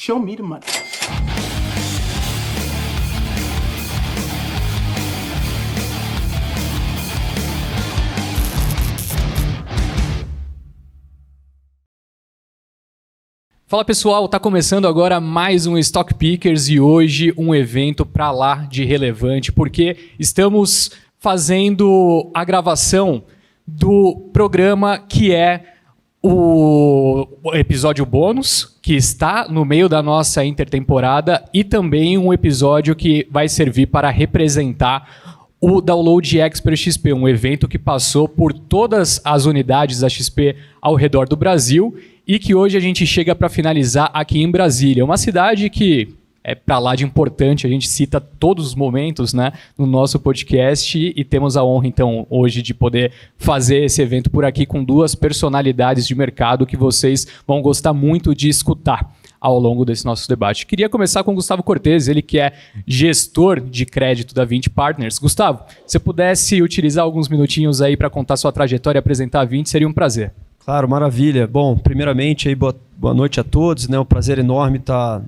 Show me the money. Fala pessoal, tá começando agora mais um Stock Pickers e hoje um evento pra lá de relevante, porque estamos fazendo a gravação do programa que é o episódio bônus, que está no meio da nossa intertemporada, e também um episódio que vai servir para representar o Download Expert XP, um evento que passou por todas as unidades da XP ao redor do Brasil e que hoje a gente chega para finalizar aqui em Brasília. Uma cidade que é para lá de importante, a gente cita todos os momentos, né, no nosso podcast, e temos a honra, então, hoje de poder fazer esse evento por aqui com duas personalidades de mercado que vocês vão gostar muito de escutar ao longo desse nosso debate. Queria começar com o Gustavo Cortez, ele que é gestor de crédito da Vinci Partners. Gustavo, se pudesse utilizar alguns minutinhos aí para contar sua trajetória e apresentar a Vinci, seria um prazer. Claro, maravilha. Bom, primeiramente, aí, boa noite a todos, né? Um prazer enorme estar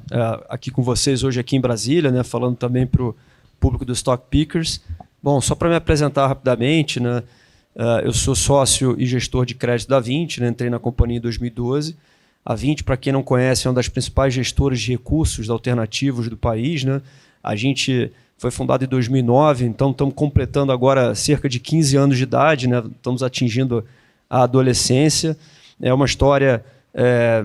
aqui com vocês hoje aqui em Brasília, né? Falando também para o público do Stock Pickers. Bom, só para me apresentar rapidamente, né? Eu sou sócio e gestor de crédito da Vinci, né? Entrei na companhia em 2012. A Vinci, para quem não conhece, é uma das principais gestoras de recursos alternativos do país, né? A gente foi fundada em 2009, então estamos completando agora cerca de 15 anos de idade, né? Estamos atingindo a adolescência. É uma história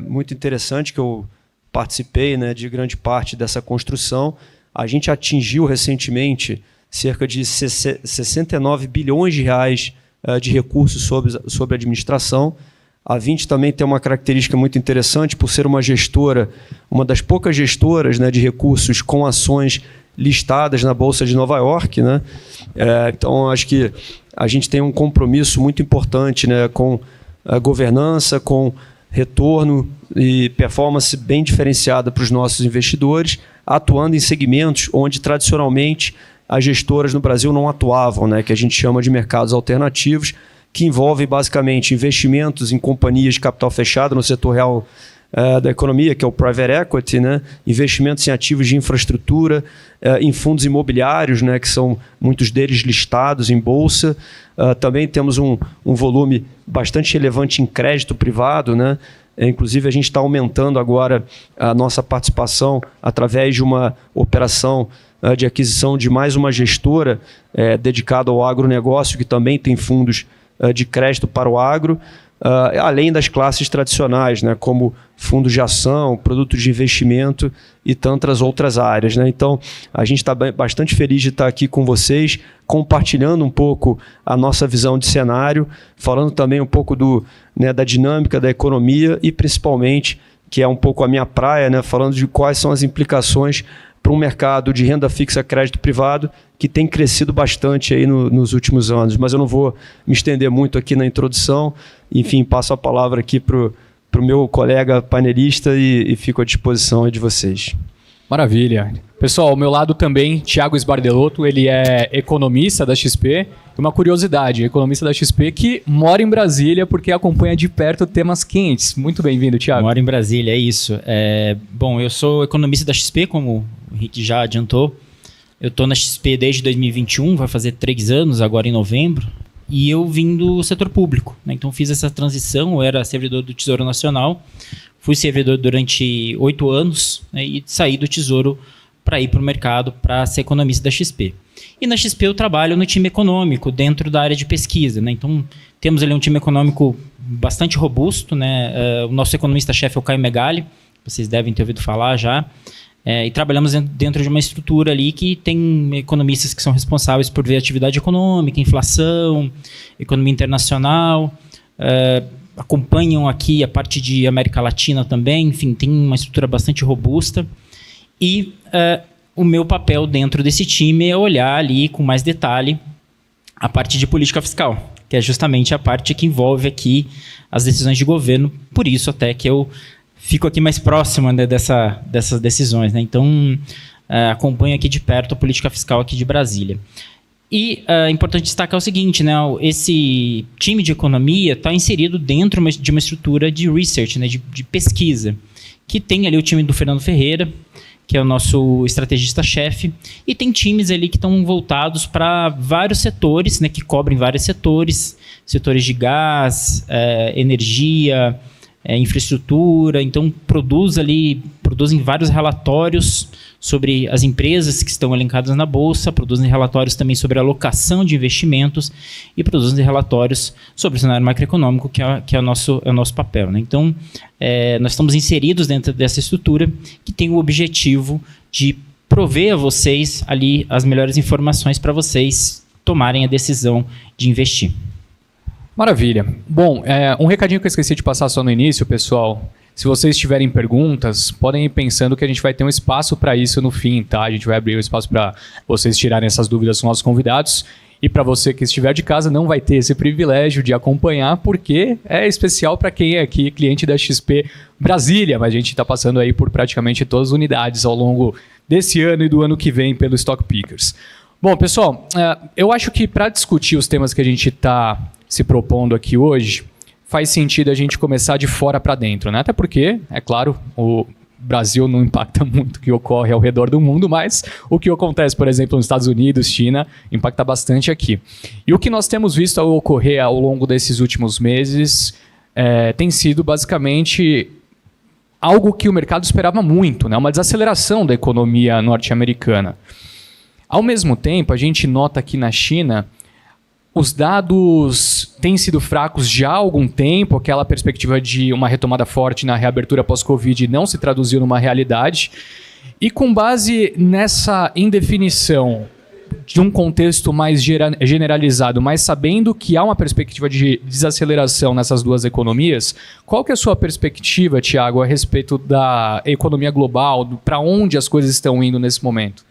muito interessante que eu participei, né, de grande parte dessa construção. A gente atingiu recentemente cerca de 69 bilhões de reais de recursos sobre administração. A Vinci também tem uma característica muito interessante por ser uma gestora, uma das poucas gestoras, né, de recursos com ações listadas na Bolsa de Nova York, né? Então, acho que a gente tem um compromisso muito importante, né, com a governança, com retorno e performance bem diferenciada para os nossos investidores, atuando em segmentos onde tradicionalmente as gestoras no Brasil não atuavam, né, que a gente chama de mercados alternativos, que envolvem basicamente investimentos em companhias de capital fechado no setor real da economia, que é o private equity, né? Investimentos em ativos de infraestrutura, em fundos imobiliários, né? Que são muitos deles listados em bolsa. Também temos um volume bastante relevante em crédito privado, né? Inclusive, a gente está aumentando agora a nossa participação através de uma operação de aquisição de mais uma gestora dedicada ao agronegócio, que também tem fundos de crédito para o agro, além das classes tradicionais, né, como fundos de ação, produtos de investimento e tantas outras áreas, né? Então, a gente está bastante feliz de estar aqui com vocês, compartilhando um pouco a nossa visão de cenário, falando também um pouco da dinâmica da economia e, principalmente, que é um pouco a minha praia, né, falando de quais são as implicações para um mercado de renda fixa crédito privado que tem crescido bastante aí nos últimos anos. Mas eu não vou me estender muito aqui na introdução. Enfim, passo a palavra aqui para o meu colega painelista e fico à disposição aí de vocês. Maravilha. Pessoal, ao meu lado também, Thiago Sbardelotto, ele é economista da XP. Uma curiosidade, economista da XP que mora em Brasília porque acompanha de perto temas quentes. Muito bem-vindo, Thiago. Mora em Brasília, é isso. Bom, eu sou economista da XP, como o Rick já adiantou. Eu estou na XP desde 2021, vai fazer 3 anos agora em novembro. E eu vim do setor público, né? Então fiz essa transição, eu era servidor do Tesouro Nacional, fui servidor durante 8 anos, né, e saí do Tesouro para ir para o mercado para ser economista da XP. E na XP eu trabalho no time econômico, dentro da área de pesquisa, né? Então temos ali um time econômico bastante robusto, né? O nosso economista-chefe é o Caio Megali, vocês devem ter ouvido falar já. E trabalhamos dentro de uma estrutura ali que tem economistas que são responsáveis por ver atividade econômica, inflação, economia internacional, acompanham aqui a parte de América Latina também, enfim, tem uma estrutura bastante robusta. E o meu papel dentro desse time é olhar ali com mais detalhe a parte de política fiscal, que é justamente a parte que envolve aqui as decisões de governo, por isso até que eu fico aqui mais próximo, né, dessas decisões, né? Então, acompanho aqui de perto a política fiscal aqui de Brasília. E é importante destacar o seguinte, né? Esse time de economia está inserido dentro de uma estrutura de research, né, de pesquisa, que tem ali o time do Fernando Ferreira, que é o nosso estrategista-chefe, e tem times ali que estão voltados para vários setores, né, que cobrem vários setores de gás, energia, infraestrutura. Então, produzem vários relatórios sobre as empresas que estão elencadas na Bolsa, produzem relatórios também sobre a alocação de investimentos e produzem relatórios sobre o cenário macroeconômico, que é o nosso papel, né? Então, nós estamos inseridos dentro dessa estrutura que tem o objetivo de prover a vocês ali as melhores informações para vocês tomarem a decisão de investir. Maravilha. Bom, um recadinho que eu esqueci de passar só no início, pessoal. Se vocês tiverem perguntas, podem ir pensando que a gente vai ter um espaço para isso no fim, tá? A gente vai abrir um espaço para vocês tirarem essas dúvidas com nossos convidados. E para você que estiver de casa, não vai ter esse privilégio de acompanhar, porque é especial para quem é aqui cliente da XP Brasília. Mas a gente está passando aí por praticamente todas as unidades ao longo desse ano e do ano que vem pelo Stock Pickers. Bom, pessoal, eu acho que para discutir os temas que a gente está se propondo aqui hoje, faz sentido a gente começar de fora para dentro, né? Até porque, é claro, o Brasil não impacta muito o que ocorre ao redor do mundo, mas o que acontece, por exemplo, nos Estados Unidos, China, impacta bastante aqui. E o que nós temos visto ocorrer ao longo desses últimos meses tem sido basicamente algo que o mercado esperava muito, né? Uma desaceleração da economia norte-americana. Ao mesmo tempo, a gente nota que na China os dados têm sido fracos já há algum tempo, aquela perspectiva de uma retomada forte na reabertura pós-Covid não se traduziu numa realidade. E com base nessa indefinição de um contexto mais generalizado, mas sabendo que há uma perspectiva de desaceleração nessas duas economias, qual que é a sua perspectiva, Thiago, a respeito da economia global, para onde as coisas estão indo nesse momento?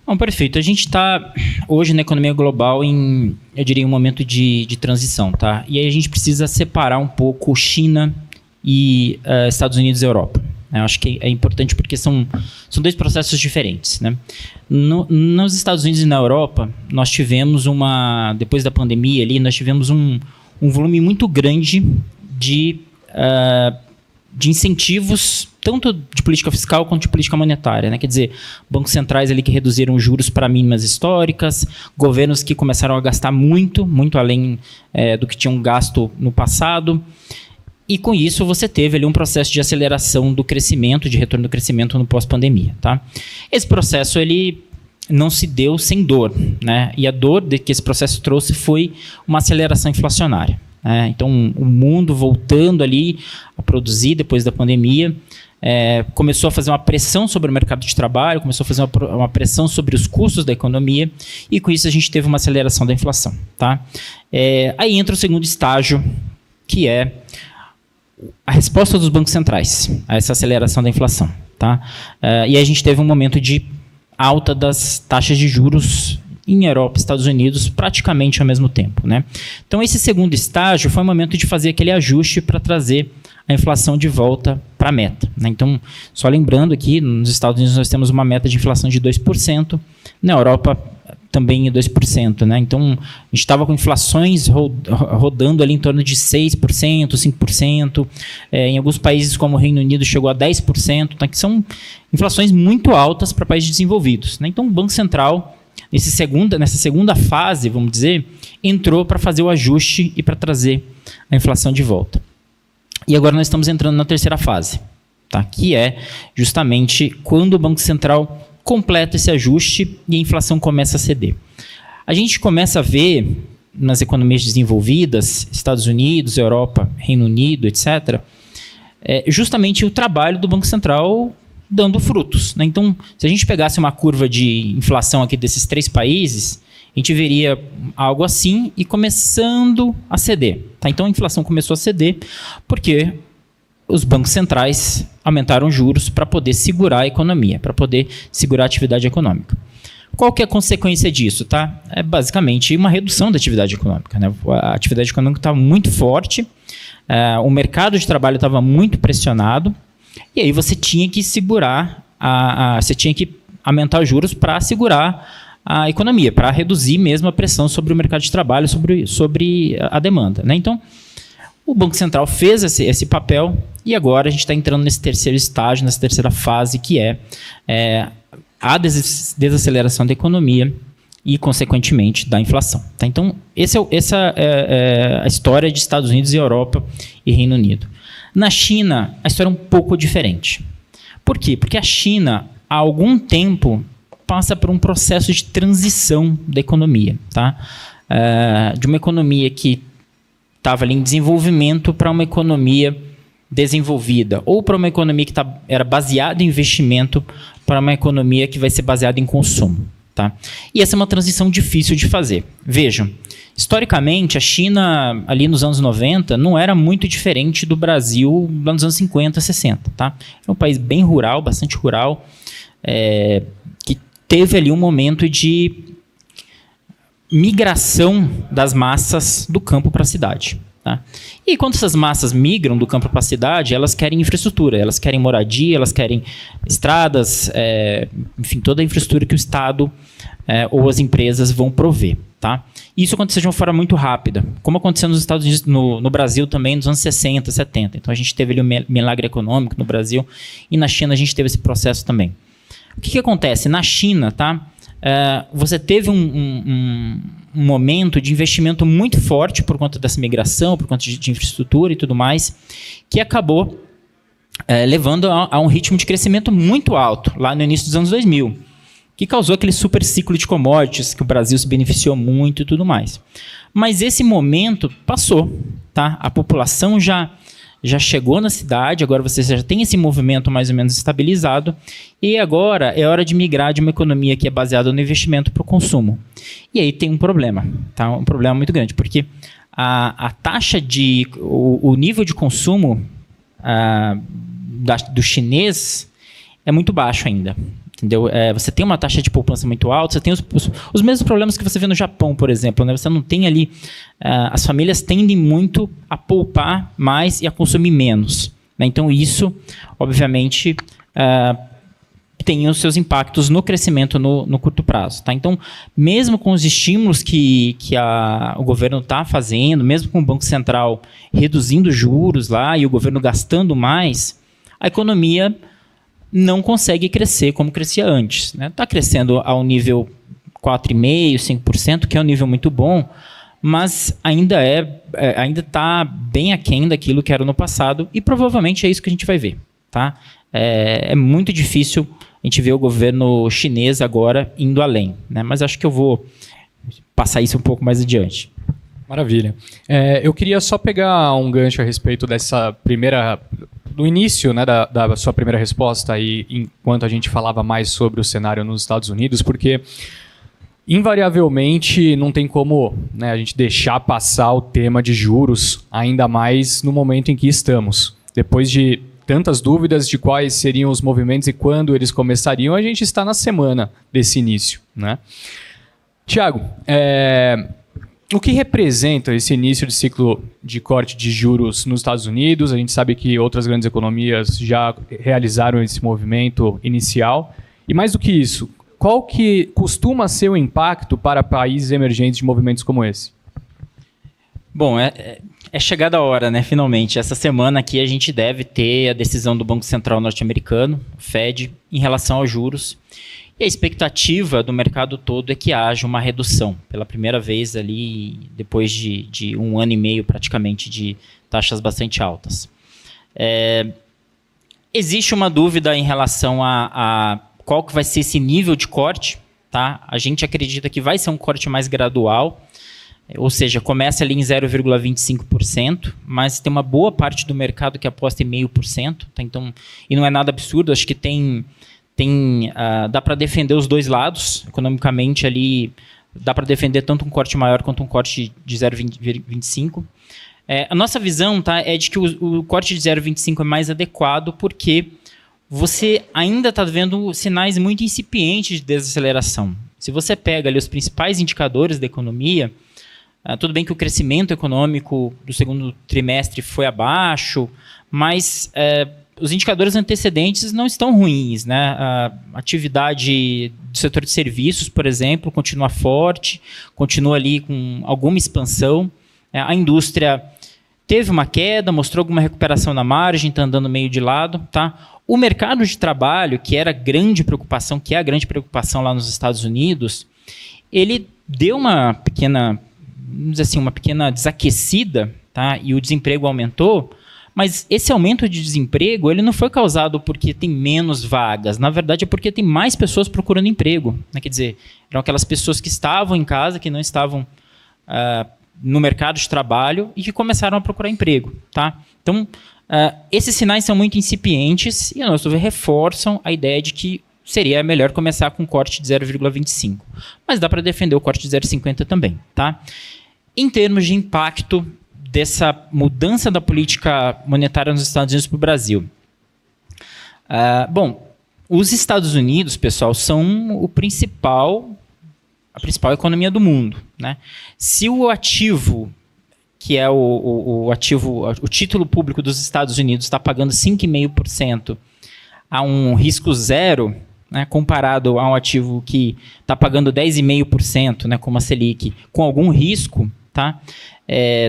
Bom, perfeito. A gente está hoje na economia global eu diria, um momento de transição, tá? E aí a gente precisa separar um pouco China e Estados Unidos e Europa. Eu acho que é importante porque são dois processos diferentes, né? Nos Estados Unidos e na Europa, nós tivemos depois da pandemia ali, nós tivemos um volume muito grande de incentivos, tanto de política fiscal quanto de política monetária, né? Quer dizer, bancos centrais ali que reduziram os juros para mínimas históricas, governos que começaram a gastar muito além do que tinham gasto no passado. E com isso você teve ali um processo de aceleração do crescimento, de retorno do crescimento no pós-pandemia, tá? Esse processo ele não se deu sem dor, né? E a dor que esse processo trouxe foi uma aceleração inflacionária. Então, o mundo voltando ali a produzir depois da pandemia, começou a fazer uma pressão sobre o mercado de trabalho, começou a fazer uma pressão sobre os custos da economia, e com isso a gente teve uma aceleração da inflação, tá? Aí entra o segundo estágio, que é a resposta dos bancos centrais a essa aceleração da inflação, tá? E aí a gente teve um momento de alta das taxas de juros em Europa e Estados Unidos praticamente ao mesmo tempo, né? Então, esse segundo estágio foi o momento de fazer aquele ajuste para trazer a inflação de volta para a meta, né? Então, só lembrando aqui, nos Estados Unidos nós temos uma meta de inflação de 2%, na Europa também 2%, né? Então, a gente estava com inflações rodando ali em torno de 6%, 5%, em alguns países como o Reino Unido chegou a 10%, tá? Que são inflações muito altas para países desenvolvidos, né? Então, o Banco Central nessa segunda fase, vamos dizer, entrou para fazer o ajuste e para trazer a inflação de volta. E agora nós estamos entrando na terceira fase, tá? Que é justamente quando o Banco Central completa esse ajuste e a inflação começa a ceder. A gente começa a ver nas economias desenvolvidas, Estados Unidos, Europa, Reino Unido, etc., justamente o trabalho do Banco Central dando frutos, né? Então, se a gente pegasse uma curva de inflação aqui desses três países, a gente veria algo assim e começando a ceder, tá? Então, a inflação começou a ceder porque os bancos centrais aumentaram juros para poder segurar a economia, para poder segurar a atividade econômica. Qual que é a consequência disso, tá? É basicamente uma redução da atividade econômica, né? A atividade econômica estava muito forte, o mercado de trabalho estava muito pressionado, e aí você tinha que segurar, você tinha que aumentar os juros para segurar a economia, para reduzir mesmo a pressão sobre o mercado de trabalho, sobre a demanda, né? Então, O Banco Central fez esse papel e agora a gente está entrando nesse terceiro estágio, nessa terceira fase, que é a desaceleração da economia e, consequentemente, da inflação. Tá? Então, essa é a história de Estados Unidos e Europa e Reino Unido. Na China, a história é um pouco diferente. Por quê? Porque a China, há algum tempo, passa por um processo de transição da economia. Tá? De uma economia que estava ali em desenvolvimento para uma economia desenvolvida, ou para uma economia que era baseada em investimento para uma economia que vai ser baseada em consumo. Tá? E essa é uma transição difícil de fazer. Vejam, historicamente, a China, ali nos anos 90, não era muito diferente do Brasil lá nos anos 50, 60. Tá? Era um país bem rural, bastante rural, que teve ali um momento de migração das massas do campo para a cidade. Tá? E quando essas massas migram do campo para a cidade, elas querem infraestrutura, elas querem moradia, elas querem estradas, enfim, toda a infraestrutura que o Estado ou as empresas vão prover. Tá? Isso aconteceu de uma forma muito rápida, como aconteceu nos Estados Unidos, no Brasil também, nos anos 60, 70. Então a gente teve ali um milagre econômico no Brasil e na China a gente teve esse processo também. O que acontece? Na China, tá? Você teve um momento de investimento muito forte por conta dessa migração, por conta de infraestrutura e tudo mais, que acabou levando a um ritmo de crescimento muito alto, lá no início dos anos 2000, que causou aquele super ciclo de commodities, que o Brasil se beneficiou muito e tudo mais. Mas esse momento passou. Tá? A população já chegou na cidade, agora você já tem esse movimento mais ou menos estabilizado, e agora é hora de migrar de uma economia que é baseada no investimento para o consumo. E aí tem um problema, tá? Um problema muito grande, porque a taxa o nível de consumo do chinês é muito baixo ainda. Entendeu? Você tem uma taxa de poupança muito alta, você tem os mesmos problemas que você vê no Japão, por exemplo. Né? Você não tem ali... as famílias tendem muito a poupar mais e a consumir menos. Né? Então, isso, obviamente, tem os seus impactos no crescimento no curto prazo. Tá? Então, mesmo com os estímulos que o governo está fazendo, mesmo com o Banco Central reduzindo juros lá e o governo gastando mais, a economia não consegue crescer como crescia antes. Está crescendo ao nível 4,5%, 5%, que é um nível muito bom, mas ainda está bem aquém daquilo que era no passado e provavelmente é isso que a gente vai ver. Tá? É muito difícil a gente ver o governo chinês agora indo além. Né? Mas acho que eu vou passar isso um pouco mais adiante. Maravilha. Eu queria só pegar um gancho a respeito dessa do início, né, da sua primeira resposta aí, enquanto a gente falava mais sobre o cenário nos Estados Unidos, porque invariavelmente não tem como, né, a gente deixar passar o tema de juros, ainda mais no momento em que estamos. Depois de tantas dúvidas de quais seriam os movimentos e quando eles começariam, a gente está na semana desse início. Né? Tiago, o que representa esse início de ciclo de corte de juros nos Estados Unidos? A gente sabe que outras grandes economias já realizaram esse movimento inicial. E mais do que isso, qual que costuma ser o impacto para países emergentes de movimentos como esse? Bom, é chegada a hora, né? Finalmente. Essa semana aqui a gente deve ter a decisão do Banco Central norte-americano, Fed, em relação aos juros. E a expectativa do mercado todo é que haja uma redução, pela primeira vez ali, depois de 1 ano e meio praticamente de taxas bastante altas. Existe uma dúvida em relação a qual que vai ser esse nível de corte. Tá? A gente acredita que vai ser um corte mais gradual, ou seja, começa ali em 0,25%, mas tem uma boa parte do mercado que aposta em 0,5%. Tá? Então, e não é nada absurdo, acho que dá para defender os dois lados, economicamente ali dá para defender tanto um corte maior quanto um corte de 0,25. A nossa visão, tá, é de que o corte de 0,25 é mais adequado porque você ainda está vendo sinais muito incipientes de desaceleração. Se você pega ali os principais indicadores da economia, tudo bem que o crescimento econômico do segundo trimestre foi abaixo, mas os indicadores antecedentes não estão ruins. Né? A atividade do setor de serviços, por exemplo, continua forte, continua ali com alguma expansão. A indústria teve uma queda, mostrou alguma recuperação na margem, está andando meio de lado. Tá? O mercado de trabalho, que era a grande preocupação, que é a grande preocupação lá nos Estados Unidos, ele deu uma pequena, vamos dizer assim, uma pequena desaquecida, tá? E o desemprego aumentou, mas esse aumento de desemprego ele não foi causado porque tem menos vagas, na verdade é porque tem mais pessoas procurando emprego. Né? Quer dizer, eram aquelas pessoas que estavam em casa, que não estavam no mercado de trabalho e que começaram a procurar emprego. Tá? Então, esses sinais são muito incipientes e, a nosso ver, reforçam a ideia de que seria melhor começar com um corte de 0,25. Mas dá para defender o corte de 0,50 também. Tá? Em termos de impacto dessa mudança da política monetária nos Estados Unidos para o Brasil. Bom, os Estados Unidos, pessoal, são a principal economia do mundo. Né? Se o ativo, que é o título público dos Estados Unidos, está pagando 5,5% a um risco zero, né, comparado a um ativo que está pagando 10,5%, né, como a Selic, com algum risco, tá?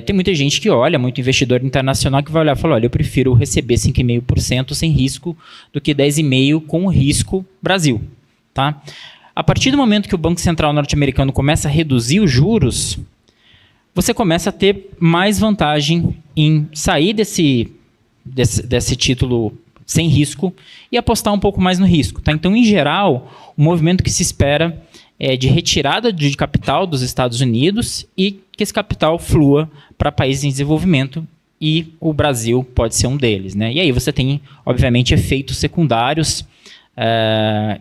Tem muita gente que olha, muito investidor internacional que vai olhar e falar, olha, eu prefiro receber 5,5% sem risco do que 10,5% com risco Brasil. Tá? A partir do momento que o Banco Central norte-americano começa a reduzir os juros, você começa a ter mais vantagem em sair desse título sem risco e apostar um pouco mais no risco. Tá? Então, em geral, o movimento que se espera é de retirada de capital dos Estados Unidos e que esse capital flua para países em desenvolvimento e o Brasil pode ser um deles. Né? E aí você tem, obviamente, efeitos secundários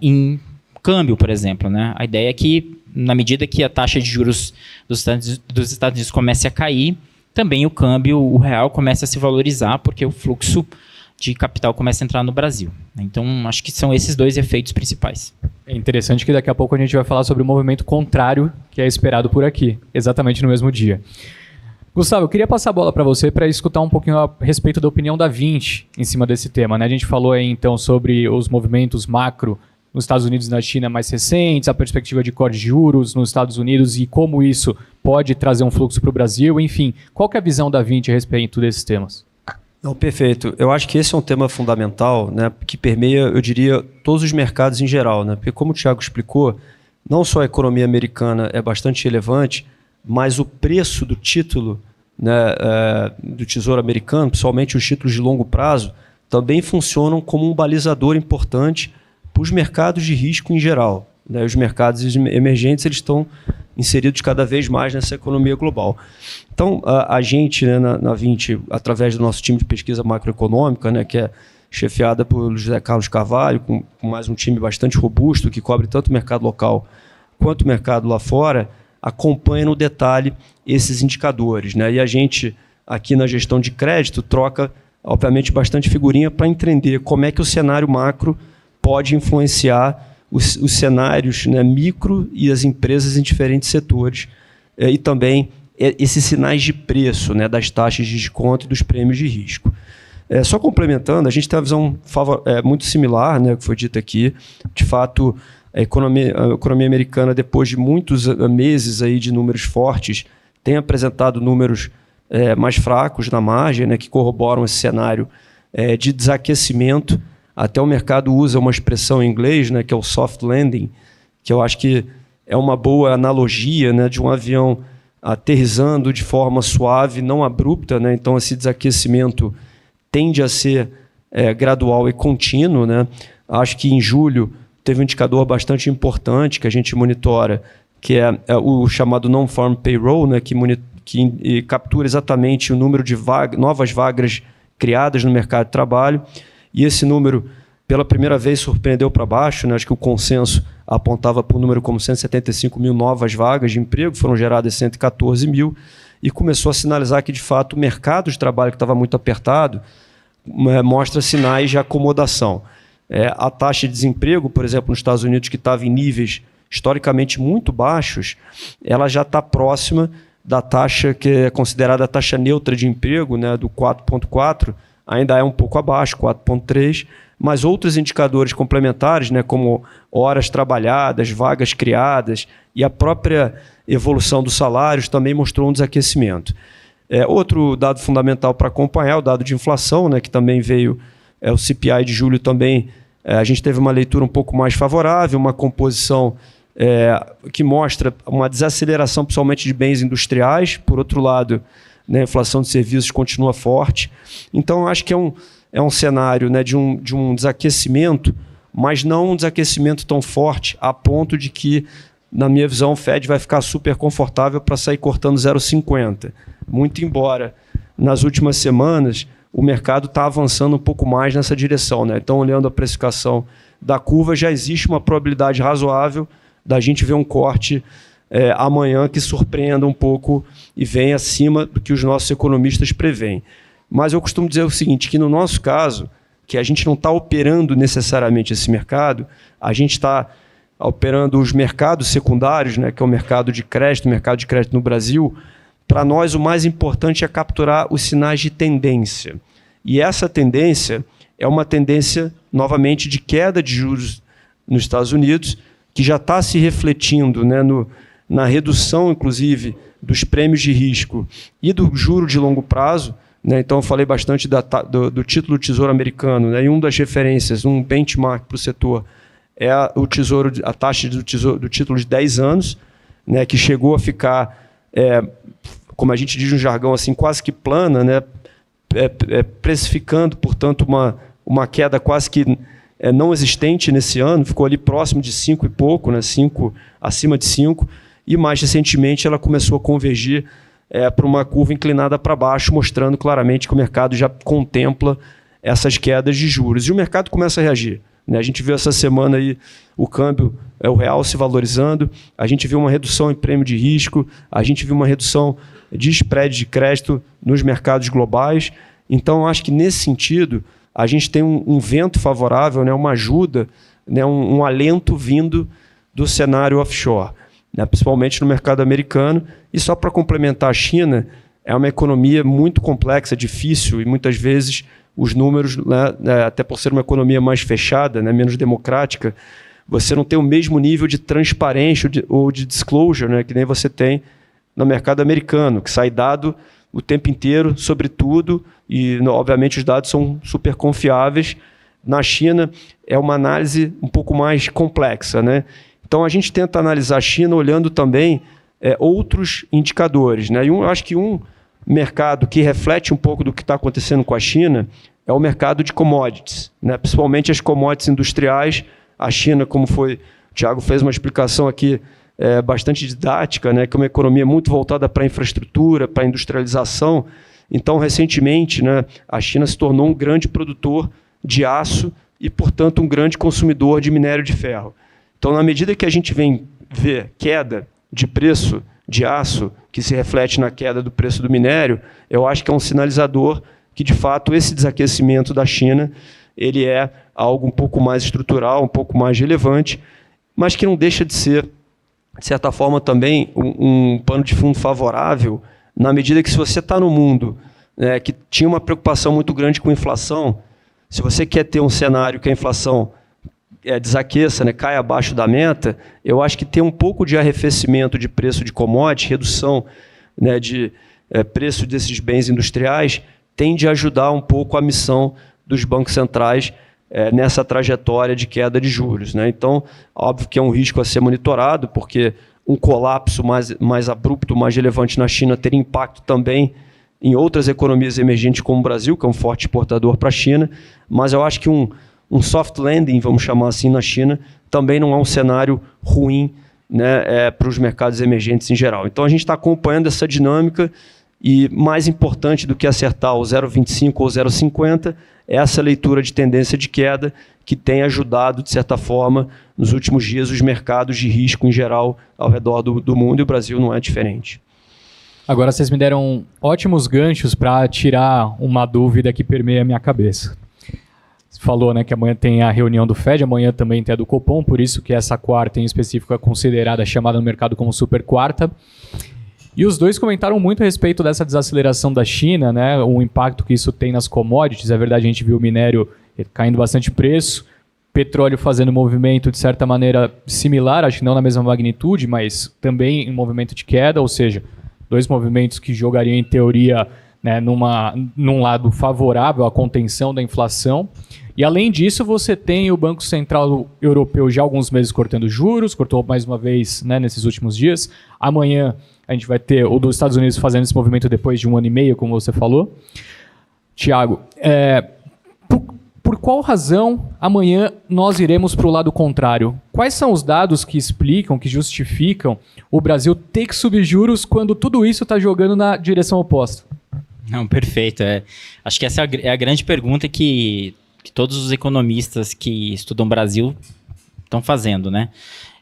em câmbio, por exemplo. Né? A ideia é que, na medida que a taxa de juros dos Estados Unidos comece a cair, também o câmbio, o real, começa a se valorizar, porque o fluxo de capital começa a entrar no Brasil. Então, acho que são esses dois efeitos principais. É interessante que daqui a pouco a gente vai falar sobre o movimento contrário que é esperado por aqui, exatamente no mesmo dia. Gustavo, eu queria passar a bola para você para escutar um pouquinho a respeito da opinião da Vinci em cima desse tema. Né? A gente falou aí, então, sobre os movimentos macro nos Estados Unidos e na China mais recentes, a perspectiva de corte de juros nos Estados Unidos e como isso pode trazer um fluxo para o Brasil. Enfim, qual que é a visão da Vinci a respeito desses temas? Não, perfeito. Eu acho que esse é um tema fundamental, né, que permeia, eu diria, todos os mercados em geral. Né? Porque, como o Thiago explicou, não só a economia americana é bastante relevante, mas o preço do título, né, do Tesouro Americano, principalmente os títulos de longo prazo, também funcionam como um balizador importante para os mercados de risco em geral. Né? Os mercados emergentes eles estão inseridos cada vez mais nessa economia global. Então, a gente, né, na Vinci, através do nosso time de pesquisa macroeconômica, né, que é chefiada por José Carlos Carvalho, com mais um time bastante robusto, que cobre tanto o mercado local quanto o mercado lá fora, acompanha no detalhe esses indicadores. Né? E a gente, aqui na gestão de crédito, troca, obviamente, bastante figurinha para entender como é que o cenário macro pode influenciar os cenários, né, micro e as empresas em diferentes setores. E também esses sinais de preço, né, das taxas de desconto e dos prêmios de risco. Só complementando, a gente tem uma visão muito similar, né, que foi dita aqui. De fato, a economia americana, depois de muitos meses aí de números fortes, tem apresentado números mais fracos na margem, né, que corroboram esse cenário de desaquecimento. Até o mercado usa uma expressão em inglês, né, que é o soft landing, que eu acho que é uma boa analogia, né, de um avião aterrissando de forma suave, não abrupta. Né? Então, esse desaquecimento tende a ser gradual e contínuo. Né? Acho que em julho teve um indicador bastante importante que a gente monitora, que é o chamado non-farm payroll, né, que captura exatamente o número de novas vagas criadas no mercado de trabalho. E esse número, pela primeira vez, surpreendeu para baixo. Né? Acho que o consenso apontava para um número como 175 mil novas vagas de emprego, foram geradas 114 mil, e começou a sinalizar que, de fato, o mercado de trabalho, que estava muito apertado, mostra sinais de acomodação. A taxa de desemprego, por exemplo, nos Estados Unidos, que estava em níveis historicamente muito baixos, ela já está próxima da taxa que é considerada a taxa neutra de emprego, né, do 4,4%, ainda é um pouco abaixo, 4,3%, mas outros indicadores complementares, né, como horas trabalhadas, vagas criadas e a própria evolução dos salários também mostrou um desaquecimento. Outro dado fundamental para acompanhar é o dado de inflação, né, que também veio, o CPI de julho também, a gente teve uma leitura um pouco mais favorável, uma composição que mostra uma desaceleração principalmente de bens industriais. Por outro lado, né, a inflação de serviços continua forte. Então, eu acho que é um cenário, né, de um desaquecimento, mas não um desaquecimento tão forte a ponto de que, na minha visão, o Fed vai ficar super confortável para sair cortando 0,50. Muito embora, nas últimas semanas, o mercado está avançando um pouco mais nessa direção, né? Então, olhando a precificação da curva, já existe uma probabilidade razoável da gente ver um corte amanhã que surpreenda um pouco e venha acima do que os nossos economistas preveem. Mas eu costumo dizer o seguinte, que no nosso caso, que a gente não está operando necessariamente esse mercado, a gente está operando os mercados secundários, né, que é o mercado de crédito no Brasil. Para nós, o mais importante é capturar os sinais de tendência. E essa tendência é uma tendência, novamente, de queda de juros nos Estados Unidos, que já está se refletindo, né, na redução, inclusive, dos prêmios de risco e do juro de longo prazo. Né? Então, eu falei bastante do título do Tesouro americano, né? E uma das referências, um benchmark para o setor, é a taxa do título de 10 anos, né? Que chegou a ficar, como a gente diz no jargão, assim, quase que plana, né? Precificando, portanto, uma queda quase que não existente nesse ano, ficou ali próximo de 5 e pouco, né? 5, acima de 5, e mais recentemente ela começou a convergir para uma curva inclinada para baixo, mostrando claramente que o mercado já contempla essas quedas de juros. E o mercado começa a reagir. Né? A gente viu essa semana aí o câmbio, o real se valorizando, a gente viu uma redução em prêmio de risco, a gente viu uma redução de spread de crédito nos mercados globais. Então, eu acho que nesse sentido, a gente tem um vento favorável, né? Uma ajuda, né? Um alento vindo do cenário offshore, né? Principalmente no mercado americano. E só para complementar, a China é uma economia muito complexa, difícil, e muitas vezes os números, né, até por ser uma economia mais fechada, né, menos democrática, você não tem o mesmo nível de transparência ou de disclosure, né, que nem você tem no mercado americano, que sai dado o tempo inteiro sobre tudo e, obviamente, os dados são super confiáveis. Na China, é uma análise um pouco mais complexa, né? Então, a gente tenta analisar a China olhando também outros indicadores, né? E eu acho que um mercado que reflete um pouco do que está acontecendo com a China é o mercado de commodities, né? Principalmente as commodities industriais. A China, como foi, o Thiago fez uma explicação aqui bastante didática, né? Que é uma economia muito voltada para a infraestrutura, para a industrialização. Então, recentemente, né, a China se tornou um grande produtor de aço e, portanto, um grande consumidor de minério de ferro. Então, na medida que a gente vem ver queda de preço de aço, que se reflete na queda do preço do minério, eu acho que é um sinalizador que, de fato, esse desaquecimento da China ele é algo um pouco mais estrutural, um pouco mais relevante, mas que não deixa de ser, de certa forma, também um pano de fundo favorável, na medida que, se você está no mundo que tinha uma preocupação muito grande com inflação, se você quer ter um cenário que a inflação desaqueça, né, cai abaixo da meta, eu acho que ter um pouco de arrefecimento de preço de commodity, redução, né, de preço desses bens industriais, tende a ajudar um pouco a missão dos bancos centrais nessa trajetória de queda de juros, né? Então, óbvio que é um risco a ser monitorado, porque um colapso mais abrupto, mais relevante na China teria impacto também em outras economias emergentes como o Brasil, que é um forte exportador para a China, mas eu acho que um soft landing, vamos chamar assim, na China, também não é um cenário ruim, né, para os mercados emergentes em geral. Então, a gente está acompanhando essa dinâmica e, mais importante do que acertar o 0,25 ou 0,50, é essa leitura de tendência de queda que tem ajudado, de certa forma, nos últimos dias, os mercados de risco em geral ao redor do mundo, e o Brasil não é diferente. Agora, vocês me deram ótimos ganchos para tirar uma dúvida que permeia a minha cabeça. Você falou, né, que amanhã tem a reunião do Fed, amanhã também tem a do Copom, por isso que essa quarta em específico é considerada, chamada no mercado como super quarta. E os dois comentaram muito a respeito dessa desaceleração da China, né, o impacto que isso tem nas commodities. É verdade, a gente viu o minério caindo bastante preço, petróleo fazendo movimento de certa maneira similar, acho que não na mesma magnitude, mas também em movimento de queda, ou seja, Dois movimentos que jogariam, em teoria, né, num lado favorável à contenção da inflação. E, além disso, você tem o Banco Central Europeu já há alguns meses cortando juros, cortou mais uma vez, né, nesses últimos dias. Amanhã a gente vai ter o dos Estados Unidos fazendo esse movimento depois de 1 ano e meio, como você falou. Tiago, por qual razão amanhã nós iremos para o lado contrário? Quais são os dados que explicam, que justificam o Brasil ter que subir juros quando tudo isso está jogando na direção oposta? Não, perfeito. Acho que essa é a grande pergunta que todos os economistas que estudam o Brasil estão fazendo, né?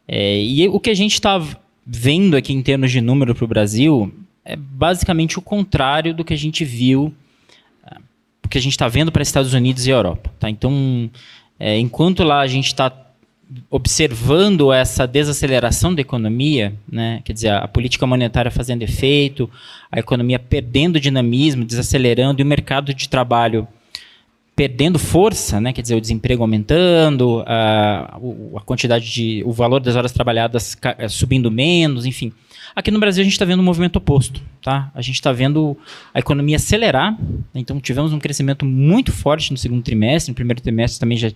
E o que a gente está vendo aqui em termos de número para o Brasil é basicamente o contrário do que a gente viu, o que a gente está vendo para Estados Unidos e Europa. Tá? Então, enquanto lá a gente está observando essa desaceleração da economia, né? Quer dizer, a política monetária fazendo efeito, a economia perdendo dinamismo, desacelerando, e o mercado de trabalho perdendo força, né? Quer dizer, o desemprego aumentando, a quantidade o valor das horas trabalhadas subindo menos, enfim. Aqui no Brasil a gente está vendo um movimento oposto, tá? A gente está vendo a economia acelerar, então tivemos um crescimento muito forte no segundo trimestre, no primeiro trimestre também já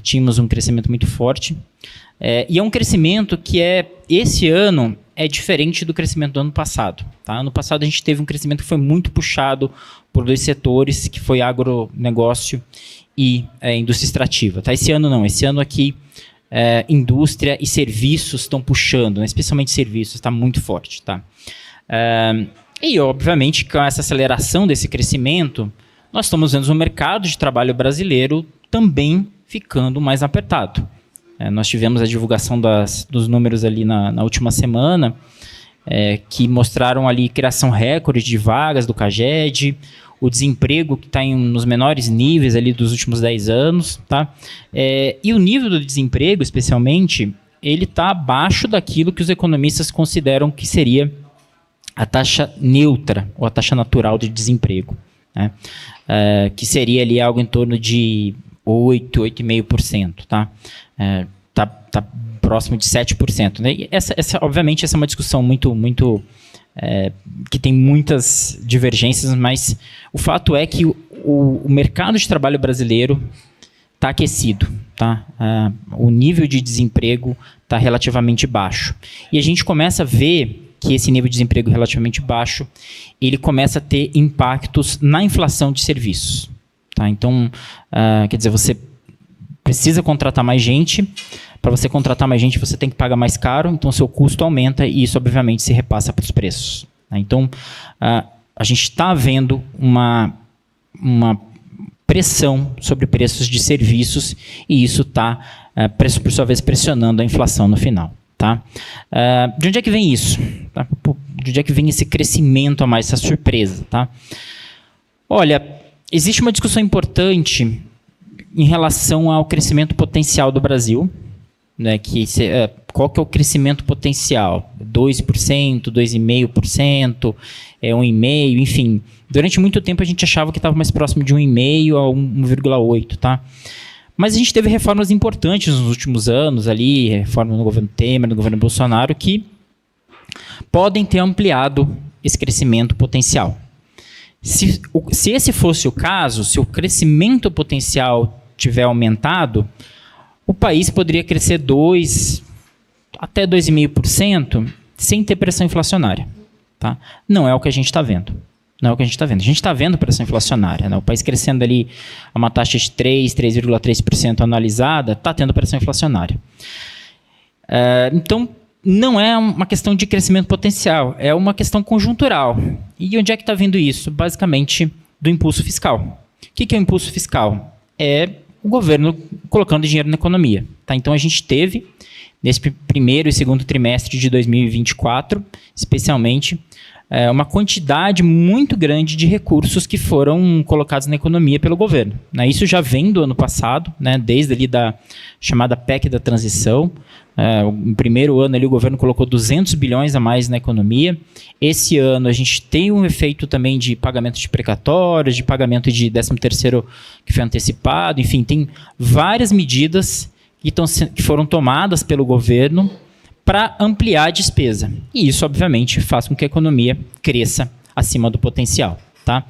tínhamos um crescimento muito forte, e é um crescimento que esse ano é diferente do crescimento do ano passado, tá? Ano passado a gente teve um crescimento que foi muito puxado por dois setores, que foi agronegócio e indústria extrativa, tá? Esse ano não, esse ano aqui indústria e serviços estão puxando, né? Especialmente serviços, está muito forte. Tá? E, obviamente, com essa aceleração desse crescimento, nós estamos vendo o mercado de trabalho brasileiro também ficando mais apertado. Nós tivemos a divulgação dos números ali na última semana, que mostraram ali criação recorde de vagas do CAGED, o desemprego que está nos menores níveis ali dos últimos 10 anos, tá? E o nível do desemprego, especialmente, ele está abaixo daquilo que os economistas consideram que seria a taxa neutra, ou a taxa natural de desemprego, né? Que seria ali algo em torno de 8,5%, tá? Tá próximo de 7%, né? E obviamente, essa é uma discussão muito que tem muitas divergências, mas o fato é que o mercado de trabalho brasileiro está aquecido, tá? O nível de desemprego está relativamente baixo. E a gente começa a ver que esse nível de desemprego relativamente baixo, ele começa a ter impactos na inflação de serviços. Tá? Então, quer dizer, você precisa contratar mais gente. Para você contratar mais gente, você tem que pagar mais caro, então seu custo aumenta e isso, obviamente, se repassa para os preços. Tá? Então, a gente está vendo uma pressão sobre preços de serviços e isso está, por sua vez, pressionando a inflação no final. Tá? De onde é que vem isso? Tá? De onde é que vem esse crescimento a mais, essa surpresa? Tá? Olha, existe uma discussão importante em relação ao crescimento potencial do Brasil. Né, qual que é o crescimento potencial? 2%, 2,5%, 1,5%, enfim. Durante muito tempo a gente achava que estava mais próximo de 1,5% a 1,8%. Tá? Mas a gente teve reformas importantes nos últimos anos, ali, reforma no governo Temer, no governo Bolsonaro, que podem ter ampliado esse crescimento potencial. Se esse fosse o caso, se o crescimento potencial tiver aumentado, o país poderia crescer 2% até 2,5% sem ter pressão inflacionária. Tá? Não é o que a gente está vendo. Não é o que a gente está vendo. A gente está vendo pressão inflacionária. Né? O país crescendo ali a uma taxa de 3,3% anualizada, está tendo pressão inflacionária. Então, não é uma questão de crescimento potencial, é uma questão conjuntural. E onde é que está vindo isso? Basicamente, do impulso fiscal. O que é o impulso fiscal? É o governo colocando dinheiro na economia. Tá? Então, a gente teve, nesse primeiro e segundo trimestre de 2024, especialmente, uma quantidade muito grande de recursos que foram colocados na economia pelo governo. Né? Isso já vem do ano passado, né? Desde ali da chamada PEC da transição. No primeiro ano ali o governo colocou 200 bilhões a mais na economia. Esse ano a gente tem um efeito também de pagamento de precatórios, de pagamento de 13º que foi antecipado. Enfim, tem várias medidas que foram tomadas pelo governo para ampliar a despesa. E isso, obviamente, faz com que a economia cresça acima do potencial. Tá?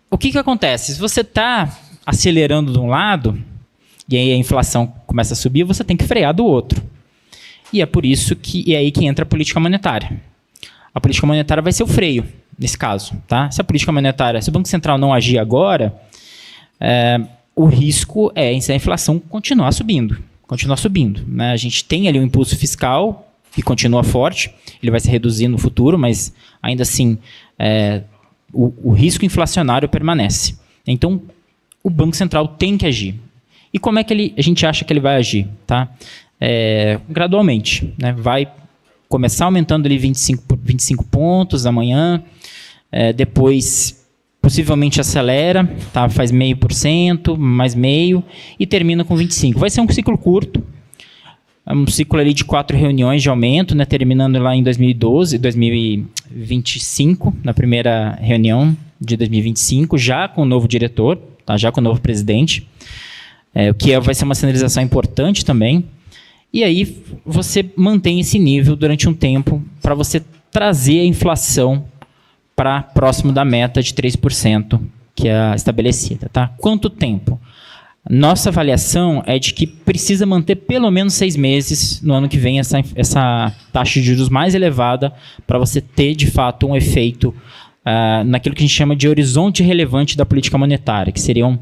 O que acontece? Se você está acelerando de um lado, e aí a inflação começa a subir, você tem que frear do outro. E é por isso que é aí que entra a política monetária. A política monetária vai ser o freio, nesse caso. Tá? Se o Banco Central não agir agora, o risco é a inflação continuar subindo. Né? A gente tem ali um impulso fiscal que continua forte, ele vai se reduzir no futuro, mas ainda assim o risco inflacionário permanece. Então, o Banco Central tem que agir. E como é que a gente acha que ele vai agir? Tá? Gradualmente. Né? Vai começar aumentando ali 25 pontos amanhã, depois possivelmente acelera, tá? Faz 0,5%, mais meio, e termina com 25%. Vai ser um ciclo curto, um ciclo ali de 4 reuniões de aumento, né? Terminando lá em 2025, na primeira reunião de 2025, já com o novo diretor, tá? Já com o novo presidente, o que vai ser uma sinalização importante também. E aí você mantém esse nível durante um tempo para você trazer a inflação para próximo da meta de 3% que é estabelecida. Tá? Quanto tempo? Nossa avaliação é de que precisa manter pelo menos 6 meses no ano que vem essa taxa de juros mais elevada para você ter, de fato, um efeito naquilo que a gente chama de horizonte relevante da política monetária, que seriam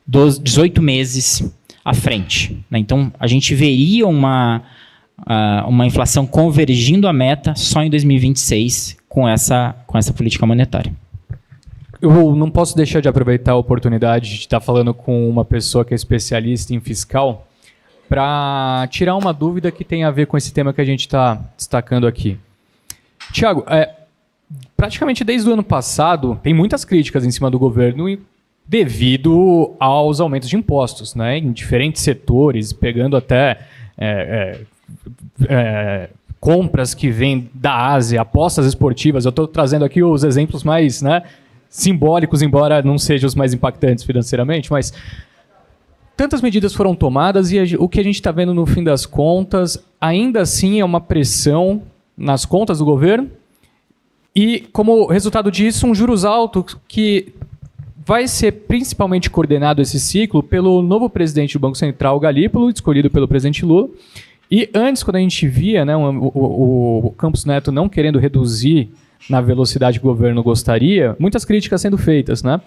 18 meses à frente. Né? Então, a gente veria uma inflação convergindo à meta só em 2026 com essa política monetária. Eu não posso deixar de aproveitar a oportunidade de estar falando com uma pessoa que é especialista em fiscal para tirar uma dúvida que tem a ver com esse tema que a gente está destacando aqui. Tiago, praticamente desde o ano passado tem muitas críticas em cima do governo devido aos aumentos de impostos, né, em diferentes setores, pegando até compras que vêm da Ásia, apostas esportivas. Eu estou trazendo aqui os exemplos mais, né, simbólicos, embora não sejam os mais impactantes financeiramente, mas tantas medidas foram tomadas e o que a gente está vendo no fim das contas ainda assim é uma pressão nas contas do governo e, como resultado disso, um juros altos que vai ser principalmente coordenado esse ciclo pelo novo presidente do Banco Central, Galípolo, escolhido pelo presidente Lula. E antes, quando a gente via, né, o Campos Neto não querendo reduzir na velocidade que o governo gostaria, muitas críticas sendo feitas. Né?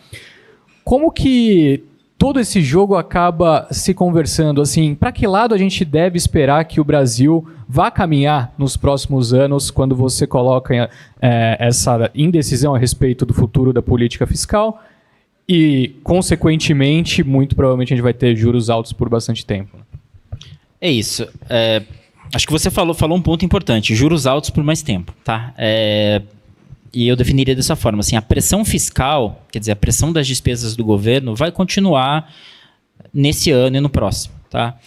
Como que todo esse jogo acaba se conversando? Assim, para que lado a gente deve esperar que o Brasil vá caminhar nos próximos anos quando você coloca essa indecisão a respeito do futuro da política fiscal? E, consequentemente, muito provavelmente a gente vai ter juros altos por bastante tempo. É isso. Acho que você falou um ponto importante. Juros altos por mais tempo. Tá? E eu definiria dessa forma. Assim, a pressão fiscal, quer dizer, a pressão das despesas do governo vai continuar nesse ano e no próximo. Tá?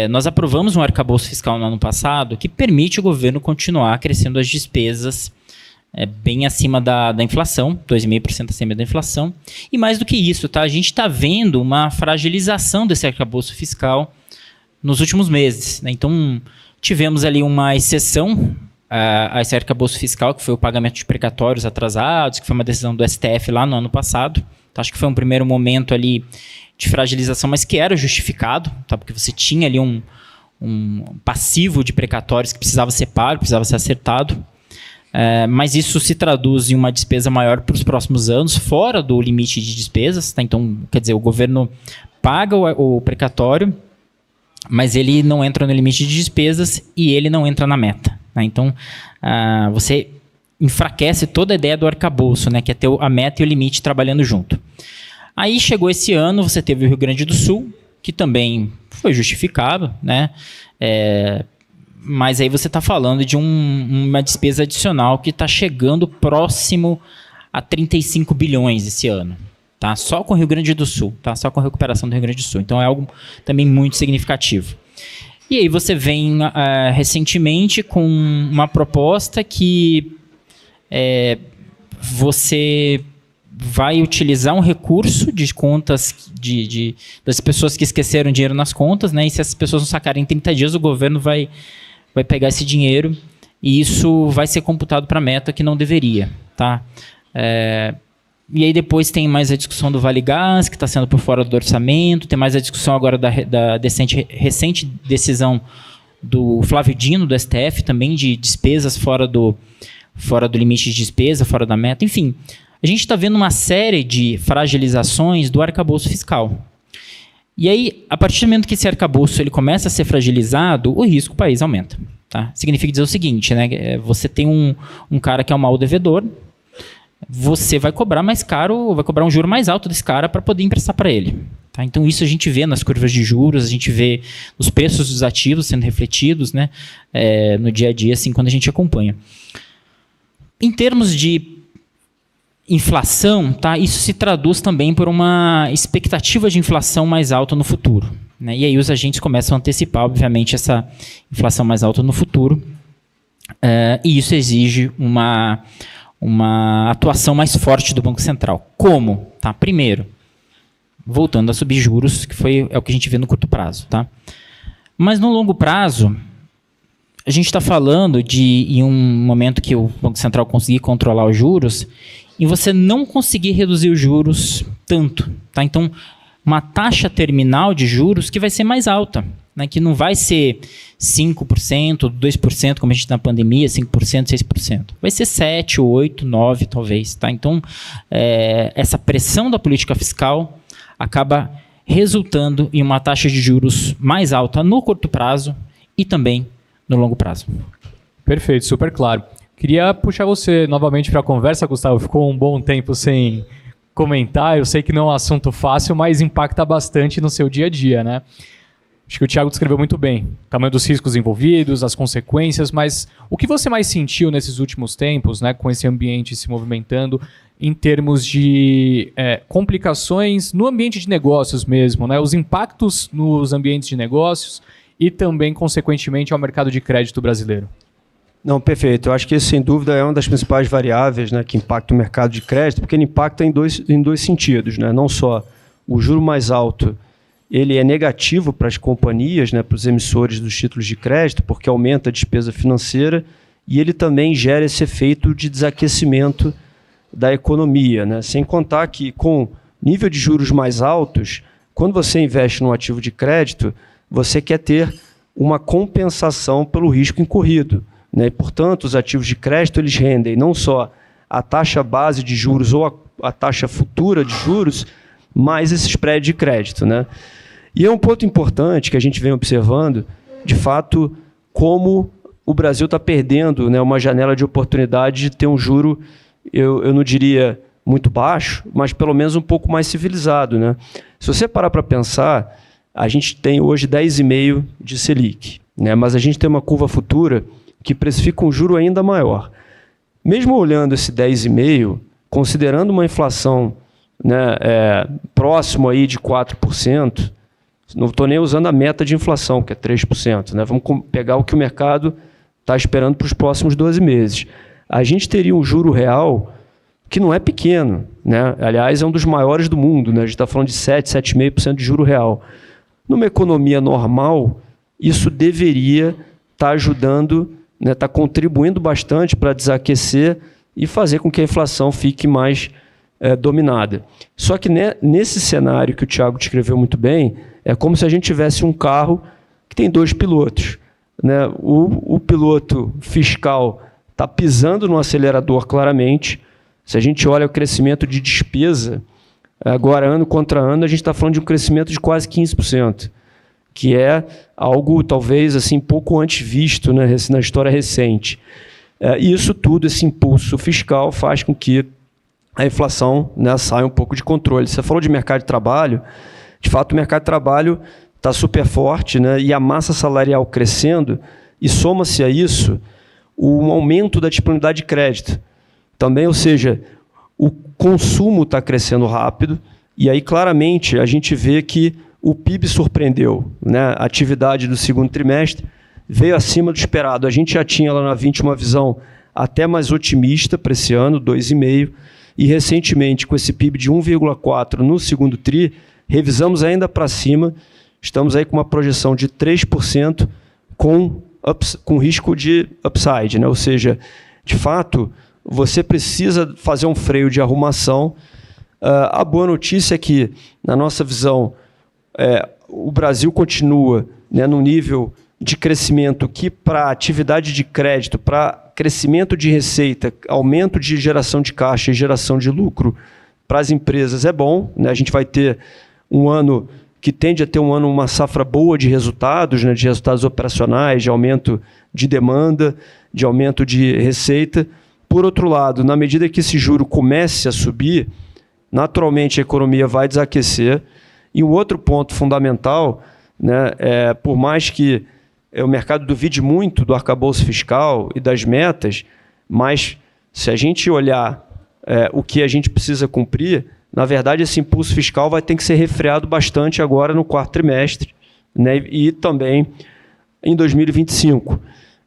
Nós aprovamos um arcabouço fiscal no ano passado que permite o governo continuar crescendo as despesas bem acima da inflação, 2,5% acima da inflação. E mais do que isso, tá? A gente está vendo uma fragilização desse arcabouço fiscal nos últimos meses. Né? Então, tivemos ali uma exceção a esse arcabouço fiscal, que foi o pagamento de precatórios atrasados, que foi uma decisão do STF lá no ano passado. Então, acho que foi um primeiro momento ali de fragilização, mas que era justificado, tá? Porque você tinha ali um passivo de precatórios que precisava ser pago, precisava ser acertado. Mas isso se traduz em uma despesa maior para os próximos anos, fora do limite de despesas. Tá? Então, quer dizer, o governo paga o precatório, mas ele não entra no limite de despesas e ele não entra na meta. Tá? Então, você enfraquece toda a ideia do arcabouço, né? Que é ter a meta e o limite trabalhando junto. Aí chegou esse ano, você teve o Rio Grande do Sul, que também foi justificado, né? Mas aí você está falando de uma despesa adicional que está chegando próximo a 35 bilhões esse ano. Tá? Só com o Rio Grande do Sul. Tá? Só com a recuperação do Rio Grande do Sul. Então é algo também muito significativo. E aí você vem recentemente com uma proposta que você vai utilizar um recurso de contas das pessoas que esqueceram dinheiro nas contas, né? E se as pessoas não sacarem em 30 dias, o governo vai vai pegar esse dinheiro e isso vai ser computado para a meta que não deveria, tá? E aí depois tem mais a discussão do Vale Gás, que está sendo por fora do orçamento, tem mais a discussão agora da recente decisão do Flávio Dino, do STF, também de despesas fora do limite de despesa, fora da meta. Enfim, a gente está vendo uma série de fragilizações do arcabouço fiscal. E aí, a partir do momento que esse arcabouço ele começa a ser fragilizado, o risco do país aumenta. Tá? Significa dizer o seguinte, né? Você tem um cara que é um mau devedor, você vai cobrar mais caro, vai cobrar um juro mais alto desse cara para poder emprestar para ele. Tá? Então isso a gente vê nas curvas de juros, a gente vê os preços dos ativos sendo refletidos, né, no dia a dia, assim, quando a gente acompanha. Em termos de inflação, tá, isso se traduz também por uma expectativa de inflação mais alta no futuro. Né? E aí os agentes começam a antecipar, obviamente, essa inflação mais alta no futuro. E isso exige uma atuação mais forte do Banco Central. Como? Tá? Primeiro, voltando a subir juros, que é o que a gente vê no curto prazo. Tá? Mas no longo prazo, a gente está falando em um momento que o Banco Central conseguir controlar os juros, e você não conseguir reduzir os juros tanto. Tá? Então, uma taxa terminal de juros que vai ser mais alta, né? Que não vai ser 5%, 2%, como a gente na pandemia, 5%, 6%. Vai ser 7%, 8%, 9% talvez. Tá? Então, essa pressão da política fiscal acaba resultando em uma taxa de juros mais alta no curto prazo e também no longo prazo. Perfeito, super claro. Queria puxar você novamente para a conversa, Gustavo. Ficou um bom tempo sem comentar. Eu sei que não é um assunto fácil, mas impacta bastante no seu dia a dia, né? Acho que o Thiago descreveu muito bem o tamanho dos riscos envolvidos, as consequências, mas o que você mais sentiu nesses últimos tempos, né, com esse ambiente se movimentando, em termos de complicações no ambiente de negócios mesmo, né, os impactos nos ambientes de negócios e também, consequentemente, ao mercado de crédito brasileiro? Não, perfeito. Eu acho que isso, sem dúvida, é uma das principais variáveis, né, que impacta o mercado de crédito, porque ele impacta em dois sentidos. Né? Não só o juro mais alto, ele é negativo para as companhias, né, para os emissores dos títulos de crédito, porque aumenta a despesa financeira, e ele também gera esse efeito de desaquecimento da economia. Né? Sem contar que, com nível de juros mais altos, quando você investe num ativo de crédito, você quer ter uma compensação pelo risco incorrido. Né? E, portanto, os ativos de crédito eles rendem não só a taxa base de juros ou a taxa futura de juros, mais esse spread de crédito. Né? E é um ponto importante que a gente vem observando, de fato, como o Brasil está perdendo, né, uma janela de oportunidade de ter um juro, eu não diria muito baixo, mas pelo menos um pouco mais civilizado. Né? Se você parar para pensar, a gente tem hoje 10,5% de Selic, né? Mas a gente tem uma curva futura que precifica um juro ainda maior. Mesmo olhando esse 10,5%, considerando uma inflação, né, próximo aí de 4%, não estou nem usando a meta de inflação, que é 3%. Né? Vamos pegar o que o mercado está esperando para os próximos 12 meses. A gente teria um juro real que não é pequeno. Né? Aliás, é um dos maiores do mundo. Né? A gente está falando de 7,5% de juro real. Numa economia normal, isso deveria estar ajudando, né, está contribuindo bastante para desaquecer e fazer com que a inflação fique mais dominada. Só que nesse cenário que o Thiago descreveu muito bem, é como se a gente tivesse um carro que tem dois pilotos. Né? O piloto fiscal está pisando no acelerador claramente. Se a gente olha o crescimento de despesa, agora ano contra ano, a gente está falando de um crescimento de quase 15%. Que é algo talvez assim pouco antes visto, né, na história recente. E isso tudo, esse impulso fiscal, faz com que a inflação, né, saia um pouco de controle. Você falou de mercado de trabalho, de fato o mercado de trabalho está super forte, né, e a massa salarial crescendo, e soma-se a isso um aumento da disponibilidade de crédito. Também, ou seja, o consumo está crescendo rápido, e aí claramente a gente vê que o PIB surpreendeu, né? A atividade do segundo trimestre veio acima do esperado. A gente já tinha lá na 20 uma visão até mais otimista para esse ano, 2,5%, e recentemente, com esse PIB de 1,4% no segundo TRI, revisamos ainda para cima, estamos aí com uma projeção de 3% com com risco de upside, né? Ou seja, de fato, você precisa fazer um freio de arrumação. A boa notícia é que, na nossa visão, o Brasil continua, né, num nível de crescimento que, para atividade de crédito, para crescimento de receita, aumento de geração de caixa e geração de lucro para as empresas é bom, né? A gente vai ter um ano que tende a ter uma safra boa de resultados, né, de resultados operacionais, de aumento de demanda, de aumento de receita. Por outro lado, na medida que esse juro comece a subir, naturalmente a economia vai desaquecer. E um outro ponto fundamental, né, por mais que o mercado duvide muito do arcabouço fiscal e das metas, mas se a gente olhar o que a gente precisa cumprir, na verdade esse impulso fiscal vai ter que ser refreado bastante agora no quarto trimestre, né, e também em 2025.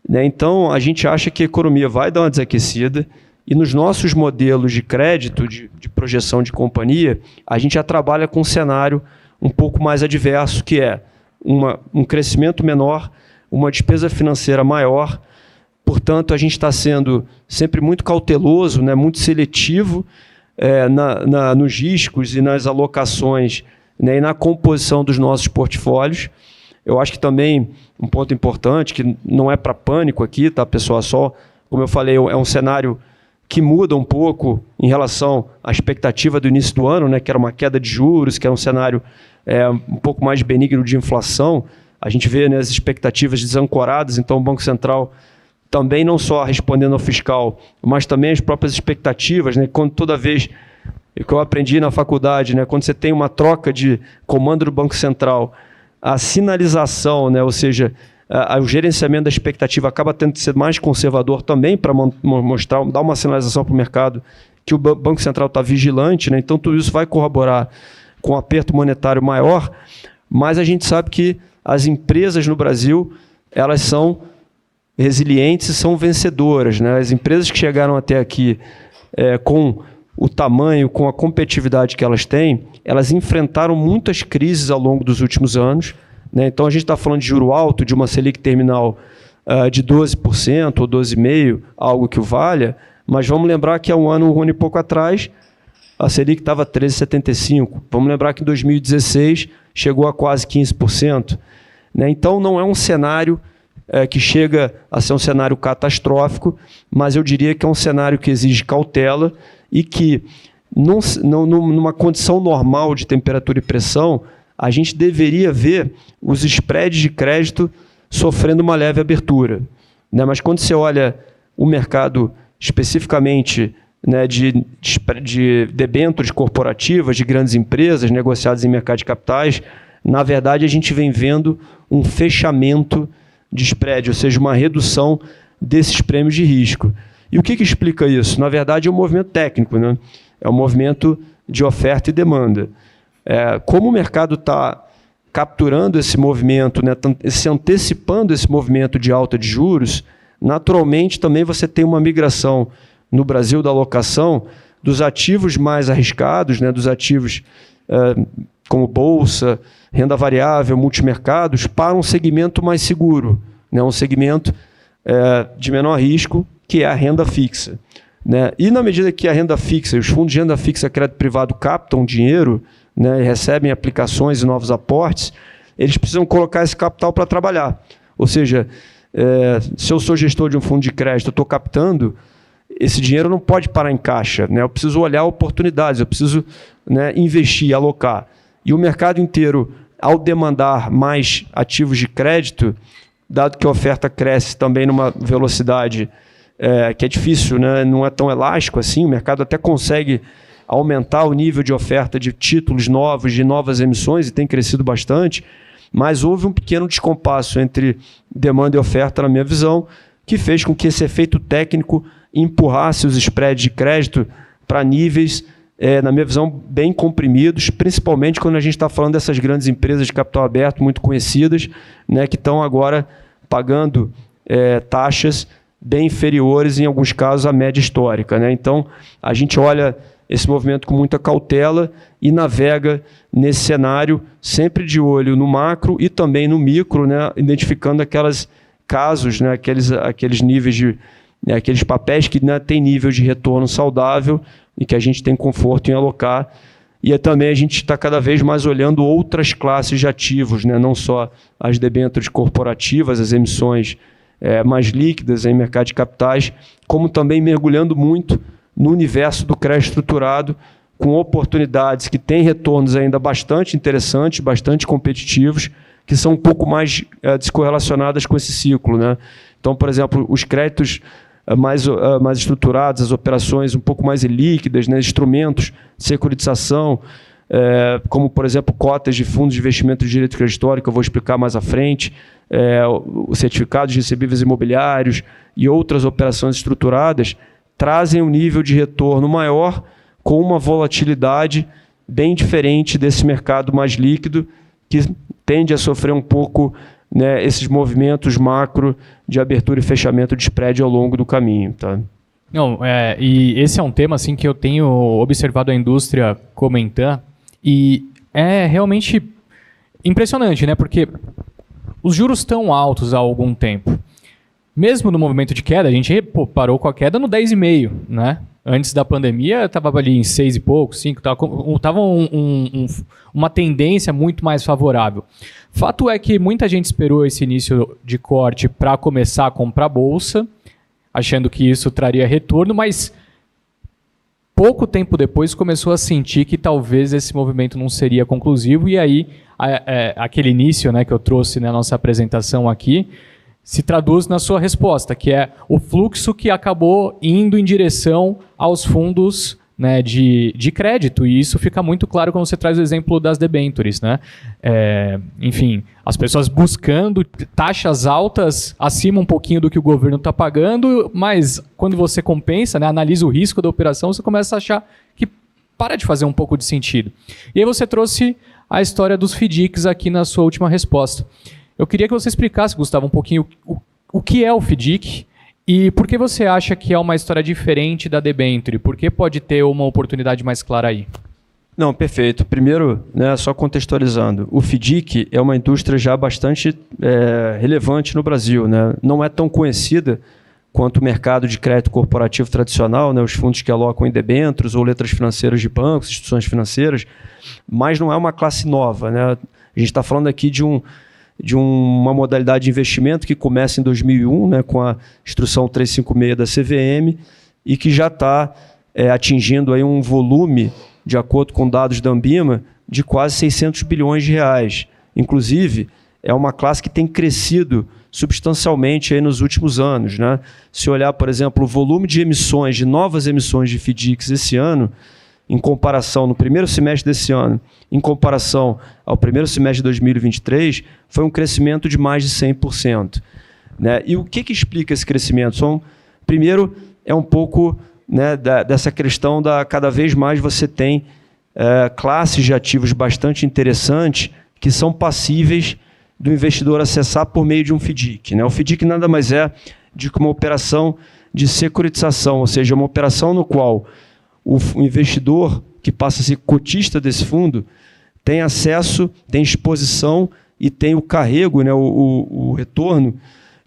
Né? Então, a gente acha que a economia vai dar uma desaquecida e nos nossos modelos de crédito, de projeção de companhia, a gente já trabalha com um cenário um pouco mais adverso, que é um crescimento menor, uma despesa financeira maior. Portanto, a gente está sendo sempre muito cauteloso, né, muito seletivo nos riscos e nas alocações, né, e na composição dos nossos portfólios. Eu acho que também um ponto importante, que não é para pânico aqui, tá, pessoal? Só, como eu falei, é um cenário que muda um pouco em relação à expectativa do início do ano, né, que era uma queda de juros, que era um cenário um pouco mais benigno de inflação. A gente vê, né, as expectativas desancoradas, então o Banco Central também não só respondendo ao fiscal, mas também as próprias expectativas, né, quando toda vez que eu aprendi na faculdade, né, quando você tem uma troca de comando do Banco Central, a sinalização, né, ou seja, o gerenciamento da expectativa acaba tendo que ser mais conservador também para mostrar, dar uma sinalização para o mercado que o Banco Central está vigilante, né? Então tudo isso vai corroborar com um aperto monetário maior, mas a gente sabe que as empresas no Brasil, elas são resilientes e são vencedoras, né? As empresas que chegaram até aqui com o tamanho, com a competitividade que elas têm, elas enfrentaram muitas crises ao longo dos últimos anos, né? Então a gente está falando de juro alto, de uma Selic terminal de 12% ou 12,5%, algo que o valha, mas vamos lembrar que há um ano e pouco atrás, a Selic estava 13,75%. Vamos lembrar que em 2016 chegou a quase 15%. Né? Então não é um cenário que chega a ser um cenário catastrófico, mas eu diria que é um cenário que exige cautela e que, numa condição normal de temperatura e pressão, a gente deveria ver os spreads de crédito sofrendo uma leve abertura. Né? Mas quando você olha o mercado especificamente, né, de debêntures corporativas de grandes empresas negociadas em mercado de capitais, na verdade a gente vem vendo um fechamento de spread, ou seja, uma redução desses prêmios de risco. E o que explica isso? Na verdade é um movimento técnico, né? É um movimento de oferta e demanda. Como o mercado está capturando esse movimento, né, se antecipando esse movimento de alta de juros, naturalmente também você tem uma migração no Brasil da alocação dos ativos mais arriscados, né, dos ativos como bolsa, renda variável, multimercados, para um segmento mais seguro, né, um segmento de menor risco, que é a renda fixa. Né? E na medida que a renda fixa, os fundos de renda fixa crédito privado captam dinheiro, né, e recebem aplicações e novos aportes, eles precisam colocar esse capital para trabalhar. Ou seja, se eu sou gestor de um fundo de crédito, eu estou captando, esse dinheiro não pode parar em caixa. Né? Eu preciso olhar oportunidades, eu preciso, né, investir, alocar. E o mercado inteiro, ao demandar mais ativos de crédito, dado que a oferta cresce também numa velocidade que é difícil, né? Não é tão elástico assim, o mercado até consegue aumentar o nível de oferta de títulos novos, de novas emissões, e tem crescido bastante, mas houve um pequeno descompasso entre demanda e oferta, na minha visão, que fez com que esse efeito técnico empurrasse os spreads de crédito para níveis, na minha visão, bem comprimidos, principalmente quando a gente está falando dessas grandes empresas de capital aberto, muito conhecidas, né, que estão agora pagando taxas bem inferiores, em alguns casos, à média histórica. Né? Então, a gente olha esse movimento com muita cautela e navega nesse cenário, sempre de olho no macro e também no micro, né? Identificando aquelas casos, né, aqueles níveis de aqueles papéis que, né, têm nível de retorno saudável e que a gente tem conforto em alocar. E também a gente está cada vez mais olhando outras classes de ativos, né, não só as debêntures corporativas, as emissões mais líquidas em mercado de capitais, como também mergulhando muito no universo do crédito estruturado, com oportunidades que têm retornos ainda bastante interessantes, bastante competitivos, que são um pouco mais descorrelacionadas com esse ciclo, né? Então, por exemplo, os créditos mais estruturados, as operações um pouco mais líquidas, né? Instrumentos de securitização, como, por exemplo, cotas de fundos de investimento de direito creditório, que eu vou explicar mais à frente, os certificados de recebíveis imobiliários e outras operações estruturadas, trazem um nível de retorno maior com uma volatilidade bem diferente desse mercado mais líquido, que tende a sofrer um pouco, né, esses movimentos macro de abertura e fechamento de spread ao longo do caminho. Tá? Não, e esse é um tema assim, que eu tenho observado a indústria comentar, e é realmente impressionante, né? Porque os juros estão altos há algum tempo. Mesmo no movimento de queda, a gente parou com a queda no 10,5, né? Antes da pandemia, estava ali em 6 e pouco, 5, estava uma tendência muito mais favorável. Fato é que muita gente esperou esse início de corte para começar a comprar bolsa, achando que isso traria retorno, mas pouco tempo depois começou a sentir que talvez esse movimento não seria conclusivo, e aí aquele início, né, que eu trouxe na nossa apresentação aqui, se traduz na sua resposta, que é o fluxo que acabou indo em direção aos fundos, né, de crédito, e isso fica muito claro quando você traz o exemplo das debêntures, né? Enfim, as pessoas buscando taxas altas acima um pouquinho do que o governo está pagando, mas quando você compensa, né, analisa o risco da operação, você começa a achar que para de fazer um pouco de sentido. E aí você trouxe a história dos FDICs aqui na sua última resposta. Eu queria que você explicasse, Gustavo, um pouquinho o que é o FDIC e por que você acha que é uma história diferente da debênture? Por que pode ter uma oportunidade mais clara aí? Não, perfeito. Primeiro, né, só contextualizando, o FDIC é uma indústria já bastante relevante no Brasil, né? Não é tão conhecida quanto o mercado de crédito corporativo tradicional, né, os fundos que alocam em debêntures ou letras financeiras de bancos, instituições financeiras, mas não é uma classe nova, né? A gente está falando aqui de uma modalidade de investimento que começa em 2001, né, com a Instrução 356 da CVM, e que já está atingindo aí um volume, de acordo com dados da Ambima, de quase 600 bilhões de reais. Inclusive, é uma classe que tem crescido substancialmente aí nos últimos anos, né? Se olhar, por exemplo, o volume de emissões, de novas emissões de FDICs esse ano, em comparação no primeiro semestre desse ano, em comparação ao primeiro semestre de 2023, foi um crescimento de mais de 100%. Né? E o que explica esse crescimento? Primeiro, é um pouco, né, dessa questão da cada vez mais você tem classes de ativos bastante interessantes que são passíveis do investidor acessar por meio de um FDIC. Né? O FDIC nada mais é do que uma operação de securitização, ou seja, uma operação no qual o investidor, que passa a ser cotista desse fundo, tem acesso, tem exposição e tem o carrego, né, o retorno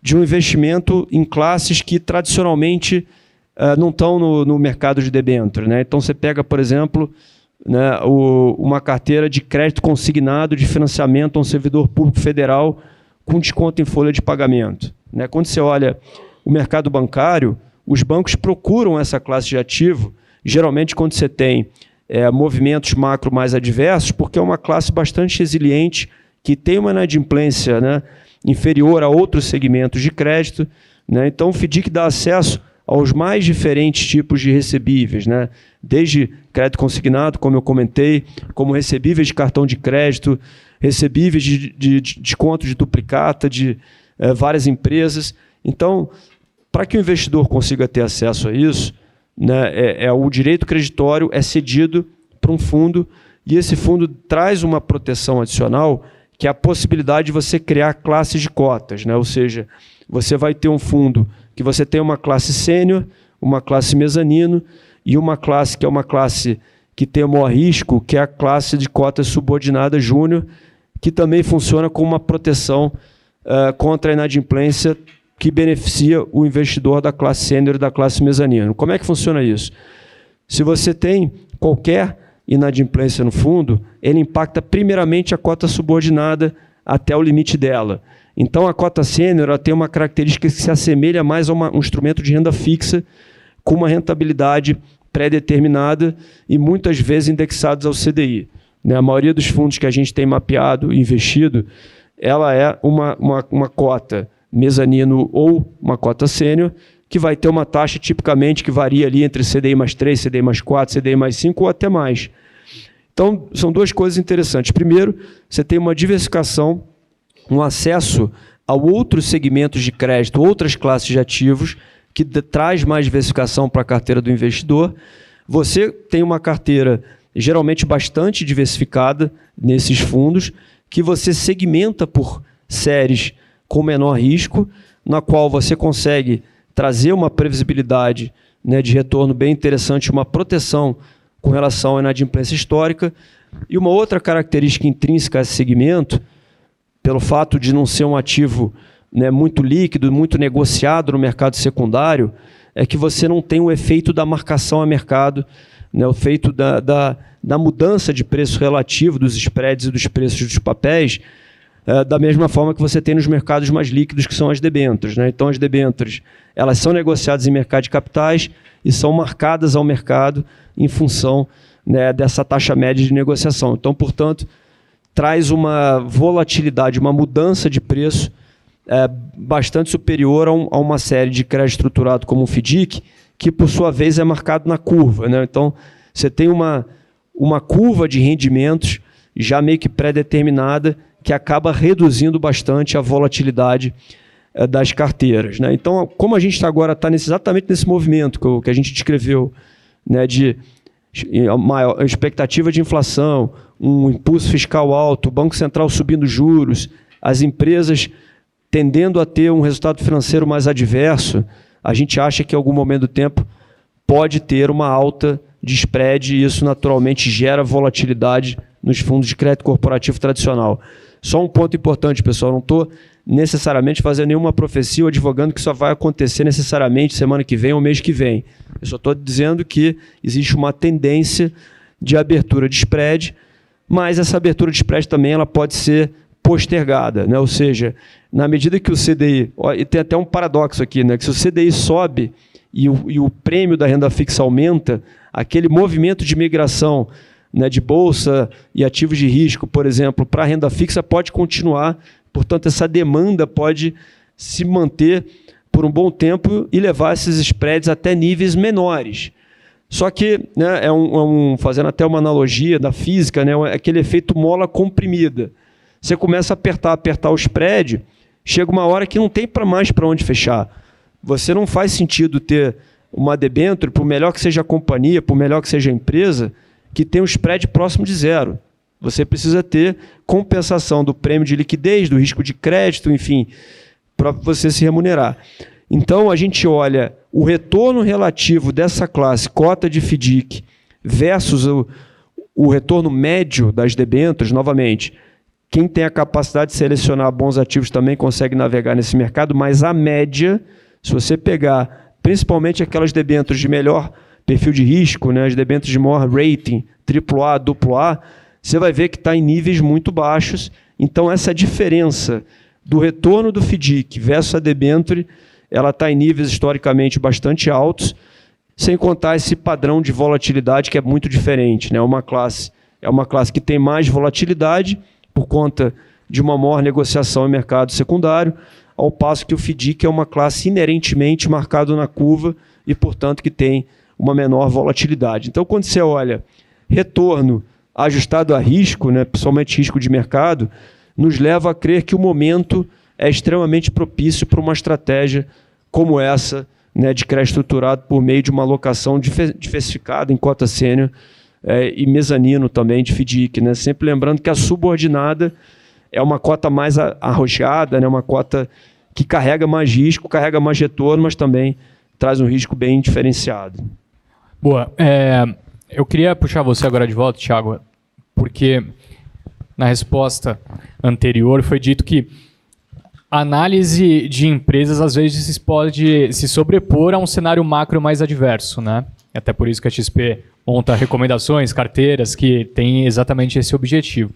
de um investimento em classes que tradicionalmente não estão no mercado de debênture. Né? Então você pega, por exemplo, né, uma carteira de crédito consignado de financiamento a um servidor público federal com desconto em folha de pagamento. Né? Quando você olha o mercado bancário, os bancos procuram essa classe de ativo, geralmente quando você tem movimentos macro mais adversos, porque é uma classe bastante resiliente, que tem uma inadimplência, né, inferior a outros segmentos de crédito. Né? Então o FDIC dá acesso aos mais diferentes tipos de recebíveis, né? Desde crédito consignado, como eu comentei, como recebíveis de cartão de crédito, recebíveis de desconto de duplicata de várias empresas. Então, para que o investidor consiga ter acesso a isso, né, o direito creditório é cedido para um fundo, e esse fundo traz uma proteção adicional, que é a possibilidade de você criar classes de cotas. Né? Ou seja, você vai ter um fundo que você tem uma classe sênior, uma classe mezanino e uma classe que é uma classe que tem o maior risco, que é a classe de cotas subordinada júnior, que também funciona como uma proteção contra a inadimplência que beneficia o investidor da classe sênior e da classe mezanino. Como é que funciona isso? Se você tem qualquer inadimplência no fundo, ele impacta primeiramente a cota subordinada até o limite dela. Então, a cota sênior ela tem uma característica que se assemelha mais a um instrumento de renda fixa com uma rentabilidade pré-determinada e muitas vezes indexados ao CDI. A maioria dos fundos que a gente tem mapeado e investido, ela é uma cota mezanino ou uma cota sênior, que vai ter uma taxa tipicamente que varia ali entre CDI mais 3, CDI mais 4, CDI mais 5 ou até mais. Então, são duas coisas interessantes. Primeiro, você tem uma diversificação, um acesso a outros segmentos de crédito, outras classes de ativos, que traz mais diversificação para a carteira do investidor. Você tem uma carteira geralmente bastante diversificada nesses fundos, que você segmenta por séries com menor risco, na qual você consegue trazer uma previsibilidade, né, de retorno bem interessante, uma proteção com relação à inadimplência histórica. E uma outra característica intrínseca a esse segmento, pelo fato de não ser um ativo, né, muito líquido, muito negociado no mercado secundário, é que você não tem o efeito da marcação a mercado, né, o efeito da mudança de preço relativo dos spreads e dos preços dos papéis, da mesma forma que você tem nos mercados mais líquidos, que são as debêntures, né? Então, as debêntures, elas são negociadas em mercado de capitais e são marcadas ao mercado em função, né, dessa taxa média de negociação. Então, portanto, traz uma volatilidade, uma mudança de preço bastante superior a uma série de crédito estruturado como o FDIC, que, por sua vez, é marcado na curva, né? Então, você tem uma curva de rendimentos já meio que pré-determinada, que acaba reduzindo bastante a volatilidade das carteiras, né? Então, como a gente agora está exatamente nesse movimento que a gente descreveu, né, de maior expectativa de inflação, um impulso fiscal alto, o Banco Central subindo juros, as empresas tendendo a ter um resultado financeiro mais adverso, a gente acha que em algum momento do tempo pode ter uma alta de spread e isso naturalmente gera volatilidade nos fundos de crédito corporativo tradicional. Só um ponto importante, pessoal, não estou necessariamente fazendo nenhuma profecia ou advogando que isso vai acontecer necessariamente semana que vem ou mês que vem. Eu só estou dizendo que existe uma tendência de abertura de spread, mas essa abertura de spread também ela pode ser postergada, né? Ou seja, na medida que o CDI... E tem até um paradoxo aqui, né? Que se o CDI sobe e o prêmio da renda fixa aumenta, aquele movimento de migração, né, de bolsa e ativos de risco, por exemplo, para a renda fixa pode continuar, portanto, essa demanda pode se manter por um bom tempo e levar esses spreads até níveis menores. Só que, né, fazendo até uma analogia da física, né, é aquele efeito mola comprimida. Você começa a apertar o spread, chega uma hora que não tem mais para onde fechar. Você não faz sentido ter uma debênture, por melhor que seja a companhia, por melhor que seja a empresa, que tem um spread próximo de zero. Você precisa ter compensação do prêmio de liquidez, do risco de crédito, enfim, para você se remunerar. Então, a gente olha o retorno relativo dessa classe, cota de FDIC, versus o retorno médio das debêntures, novamente. Quem tem a capacidade de selecionar bons ativos também consegue navegar nesse mercado, mas a média, se você pegar principalmente aquelas debêntures de melhor perfil de risco, né, as debêntures de maior rating, AAA, AA, você vai ver que está em níveis muito baixos. Então, essa diferença do retorno do FDIC versus a debênture, ela está em níveis historicamente bastante altos, sem contar esse padrão de volatilidade que é muito diferente, né? É uma classe que tem mais volatilidade por conta de uma maior negociação em mercado secundário, ao passo que o FDIC é uma classe inerentemente marcada na curva e, portanto, que tem uma menor volatilidade. Então, quando você olha retorno ajustado a risco, né, principalmente risco de mercado, nos leva a crer que o momento é extremamente propício para uma estratégia como essa, né, de crédito estruturado por meio de uma alocação diversificada em cota sênior e mezanino também de FDIC, né? Sempre lembrando que a subordinada é uma cota mais arrojada, né, uma cota que carrega mais risco, carrega mais retorno, mas também traz um risco bem diferenciado. Boa. Eu queria puxar você agora de volta, Thiago, porque na resposta anterior foi dito que a análise de empresas às vezes pode se sobrepor a um cenário macro mais adverso, né? Até por isso que a XP monta recomendações, carteiras que têm exatamente esse objetivo.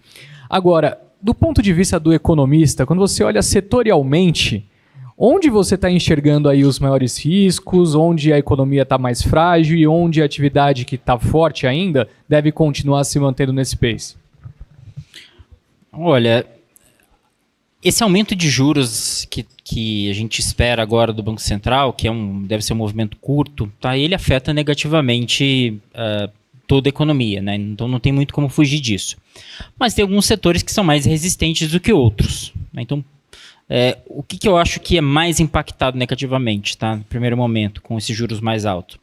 Agora, do ponto de vista do economista, quando você olha setorialmente, onde você está enxergando aí os maiores riscos, onde a economia está mais frágil e onde a atividade que está forte ainda deve continuar se mantendo nesse pace? Olha, esse aumento de juros que a gente espera agora do Banco Central, que deve ser um movimento curto, tá? Ele afeta negativamente toda a economia, né? Então não tem muito como fugir disso. Mas tem alguns setores que são mais resistentes do que outros, né? Então, o que eu acho que é mais impactado negativamente, tá? No primeiro momento, com esses juros mais altos?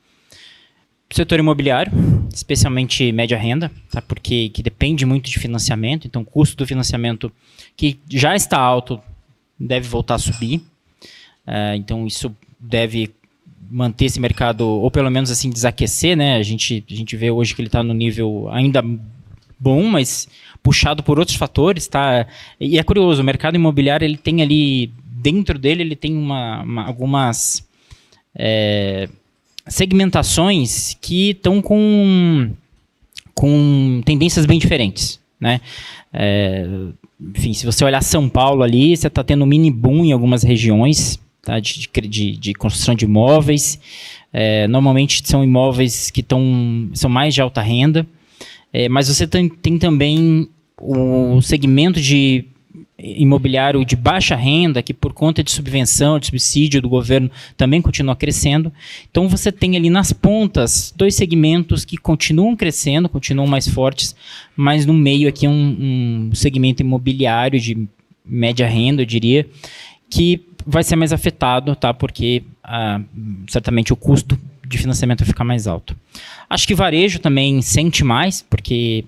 O setor imobiliário, especialmente média renda, tá? Porque que depende muito de financiamento, então o custo do financiamento que já está alto deve voltar a subir, então isso deve manter esse mercado, ou pelo menos assim desaquecer, né? A gente vê hoje que ele está no nível ainda bom, mas puxado por outros fatores, tá? E é curioso, o mercado imobiliário ele tem ali, dentro dele ele tem algumas segmentações que estão com tendências bem diferentes, né? Enfim, se você olhar São Paulo ali, você está tendo um mini boom em algumas regiões, tá? de construção de imóveis. Normalmente são imóveis que são mais de alta renda, mas você tem também o segmento de imobiliário de baixa renda, que por conta de subvenção, de subsídio do governo, também continua crescendo. Então você tem ali nas pontas 2 segmentos que continuam crescendo, continuam mais fortes, mas no meio aqui um segmento imobiliário de média renda, eu diria, que vai ser mais afetado, tá? Porque certamente o custo de financiamento vai ficar mais alto. Acho que varejo também sente mais, porque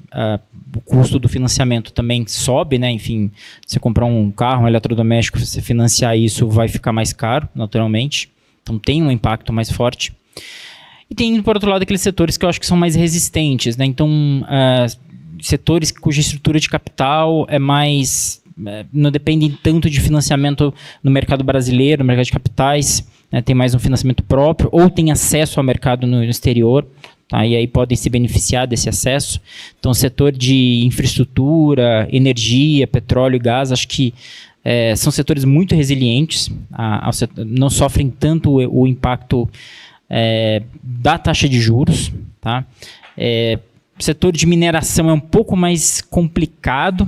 o custo do financiamento também sobe, né? Enfim, você comprar um carro, um eletrodoméstico, você financiar isso vai ficar mais caro, naturalmente. Então tem um impacto mais forte. E tem, por outro lado, aqueles setores que eu acho que são mais resistentes, né? Então, setores cuja estrutura de capital não dependem tanto de financiamento no mercado brasileiro, no mercado de capitais, né? Tem mais um financiamento próprio, ou tem acesso ao mercado no exterior, tá? E aí podem se beneficiar desse acesso. Então, o setor de infraestrutura, energia, petróleo e gás, acho que são setores muito resilientes, não sofrem tanto o impacto da taxa de juros, tá? O setor de mineração é um pouco mais complicado,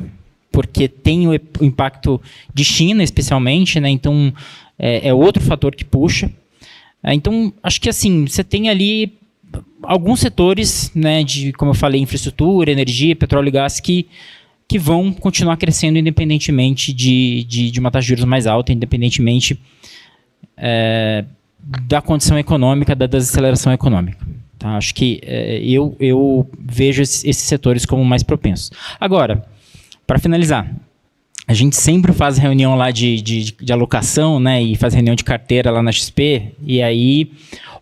porque tem o impacto de China, especialmente, né? Então, é outro fator que puxa. Então, acho que assim, você tem ali alguns setores, né, como eu falei, infraestrutura, energia, petróleo e gás, que vão continuar crescendo independentemente de uma taxa de juros mais alta, independentemente da condição econômica, da desaceleração econômica. Tá? Acho que eu vejo esses setores como mais propensos. Agora, para finalizar, a gente sempre faz reunião lá de alocação, né, e faz reunião de carteira lá na XP, e aí,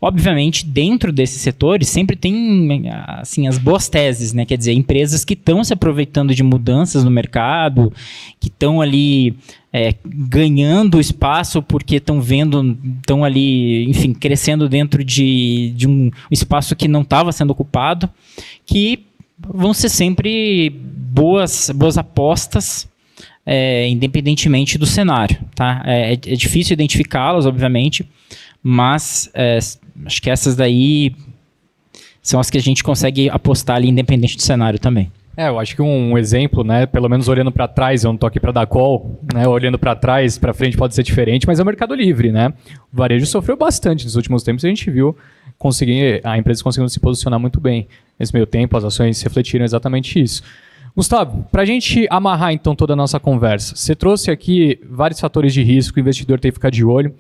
obviamente, dentro desses setores sempre tem assim, as boas teses, né, quer dizer, empresas que estão se aproveitando de mudanças no mercado, que estão ali ganhando espaço porque estão ali, enfim, crescendo dentro de um espaço que não estava sendo ocupado, que vão ser sempre boas apostas, independentemente do cenário, tá? É difícil identificá-las, obviamente, mas acho que essas daí são as que a gente consegue apostar ali, independente do cenário também. Eu acho que um exemplo, né, pelo menos olhando para trás, eu não estou aqui para dar call, né, olhando para trás, para frente pode ser diferente, mas é o Mercado Livre, né? O varejo sofreu bastante nos últimos tempos, a gente viu a empresa conseguindo se posicionar muito bem. Nesse meio tempo, as ações refletiram exatamente isso. Gustavo, para a gente amarrar então toda a nossa conversa, você trouxe aqui vários fatores de risco que o investidor tem que ficar de olho.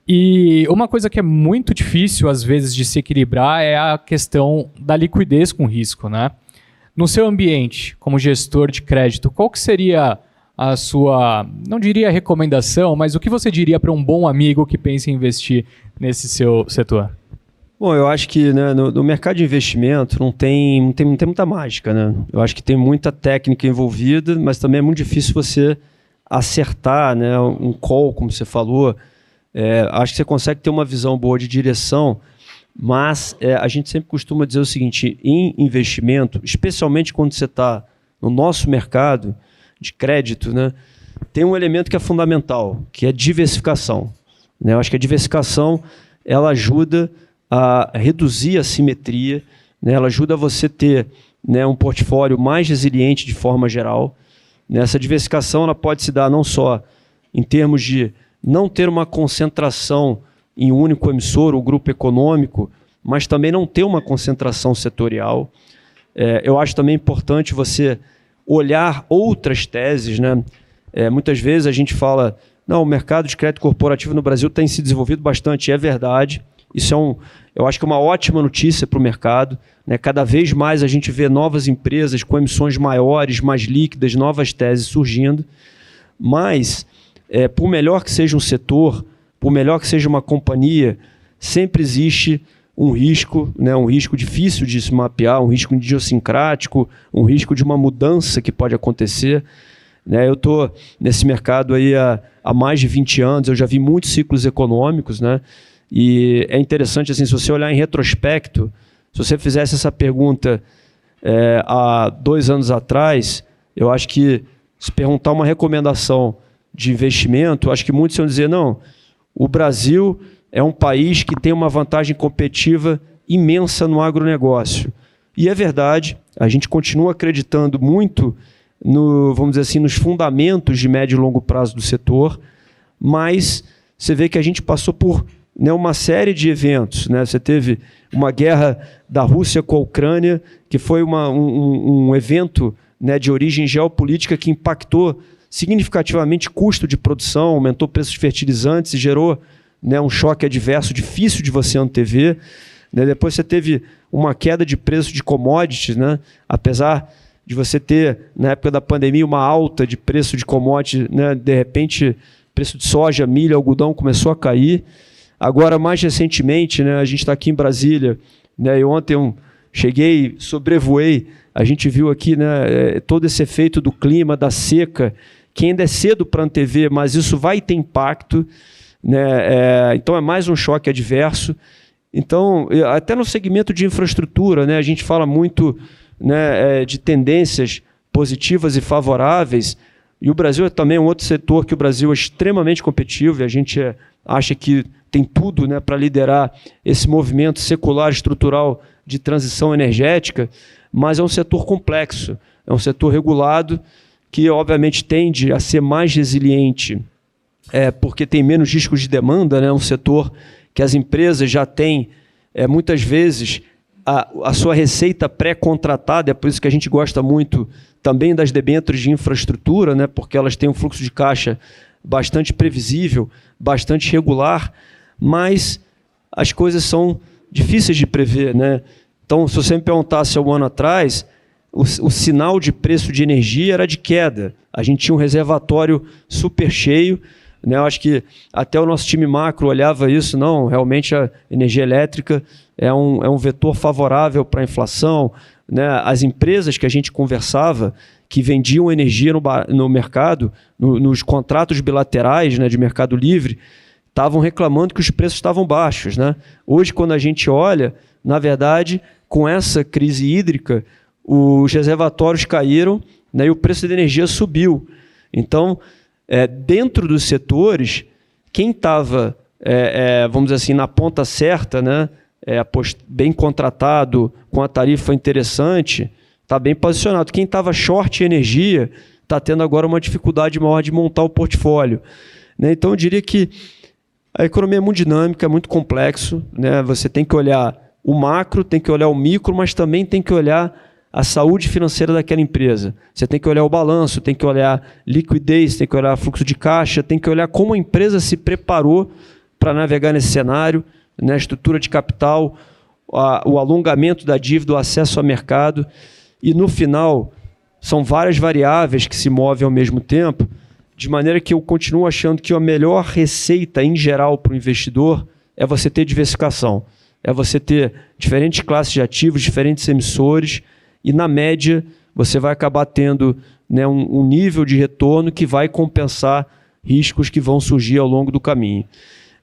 E uma coisa que é muito difícil, às vezes, de se equilibrar é a questão da liquidez com risco, né? No seu ambiente, como gestor de crédito, qual que seria a sua, não diria recomendação, mas o que você diria para um bom amigo que pensa em investir nesse seu setor? Bom, eu acho que, né, no mercado de investimento não tem muita mágica, né? Eu acho que tem muita técnica envolvida, mas também é muito difícil você acertar, né, um call, como você falou. Acho que você consegue ter uma visão boa de direção, mas a gente sempre costuma dizer o seguinte: em investimento, especialmente quando você está no nosso mercado de crédito, né, tem um elemento que é fundamental, que é diversificação. Né? Eu acho que a diversificação ela ajuda a reduzir a simetria, né? Ela ajuda você a ter, né, um portfólio mais resiliente de forma geral. Essa diversificação ela pode se dar não só em termos de não ter uma concentração em um único emissor ou grupo econômico, mas também não ter uma concentração setorial. Eu acho também importante você olhar outras teses, né? Muitas vezes a gente fala, não, o mercado de crédito corporativo no Brasil tem se desenvolvido bastante, é verdade. Isso eu acho que é uma ótima notícia para o mercado. Né? Cada vez mais a gente vê novas empresas com emissões maiores, mais líquidas, novas teses surgindo. Mas, por melhor que seja um setor, por melhor que seja uma companhia, sempre existe um risco, né? Um risco difícil de se mapear, um risco idiosincrático, um risco de uma mudança que pode acontecer. Eu estou nesse mercado aí há mais de 20 anos, eu já vi muitos ciclos econômicos, né? E é interessante, assim, se você olhar em retrospecto, se você fizesse essa pergunta há 2 anos atrás, eu acho que se perguntar uma recomendação de investimento, acho que muitos iam dizer, não, o Brasil é um país que tem uma vantagem competitiva imensa no agronegócio. E é verdade, a gente continua acreditando muito vamos dizer assim, nos fundamentos de médio e longo prazo do setor, mas você vê que a gente passou por, né, uma série de eventos. Né? Você teve uma guerra da Rússia com a Ucrânia, que foi um evento, né, de origem geopolítica que impactou significativamente custo de produção, aumentou preços de fertilizantes e gerou, né, um choque adverso difícil de você antever. Né? Depois você teve uma queda de preço de commodities, né? Apesar de você ter, na época da pandemia, uma alta de preço de commodity, né? De repente, preço de soja, milho, algodão começou a cair. Agora, mais recentemente, né, a gente está aqui em Brasília, né, e ontem cheguei, sobrevoei, a gente viu aqui, né, todo esse efeito do clima, da seca, que ainda é cedo para antever, mas isso vai ter impacto. Né, então é mais um choque adverso. Então, até no segmento de infraestrutura, né, a gente fala muito, né, de tendências positivas e favoráveis, e o Brasil é também um outro setor que o Brasil é extremamente competitivo, e a gente acha que tem tudo, né, para liderar esse movimento secular estrutural de transição energética, mas é um setor complexo, é um setor regulado que obviamente tende a ser mais resiliente, porque tem menos riscos de demanda, né, é um setor que as empresas já têm, muitas vezes, a sua receita pré-contratada. É por isso que a gente gosta muito também das debêntures de infraestrutura, né, porque elas têm um fluxo de caixa bastante previsível, bastante regular, mas as coisas são difíceis de prever. Né? Então, se você me perguntasse há um ano atrás, o sinal de preço de energia era de queda. A gente tinha um reservatório super cheio. Né? Eu acho que até o nosso time macro olhava isso, não, realmente a energia elétrica é um vetor favorável para a inflação. Né? As empresas que a gente conversava, que vendiam energia no mercado, nos contratos bilaterais, né, de mercado livre, estavam reclamando que os preços estavam baixos. Né? Hoje, quando a gente olha, na verdade, com essa crise hídrica, os reservatórios caíram, né, e o preço da energia subiu. Então, dentro dos setores, quem estava, vamos dizer assim, na ponta certa, né, bem contratado, com a tarifa interessante, está bem posicionado. Quem estava short energia está tendo agora uma dificuldade maior de montar o portfólio. Né? Então, eu diria que a economia é muito dinâmica, é muito complexo. Né? Você tem que olhar o macro, tem que olhar o micro, mas também tem que olhar a saúde financeira daquela empresa. Você tem que olhar o balanço, tem que olhar liquidez, tem que olhar fluxo de caixa, tem que olhar como a empresa se preparou para navegar nesse cenário, né? A estrutura de capital, o alongamento da dívida, o acesso ao mercado. E, no final, são várias variáveis que se movem ao mesmo tempo, de maneira que eu continuo achando que a melhor receita, em geral, para o investidor é você ter diversificação. É você ter diferentes classes de ativos, diferentes emissores, e, na média, você vai acabar tendo né, um nível de retorno que vai compensar riscos que vão surgir ao longo do caminho.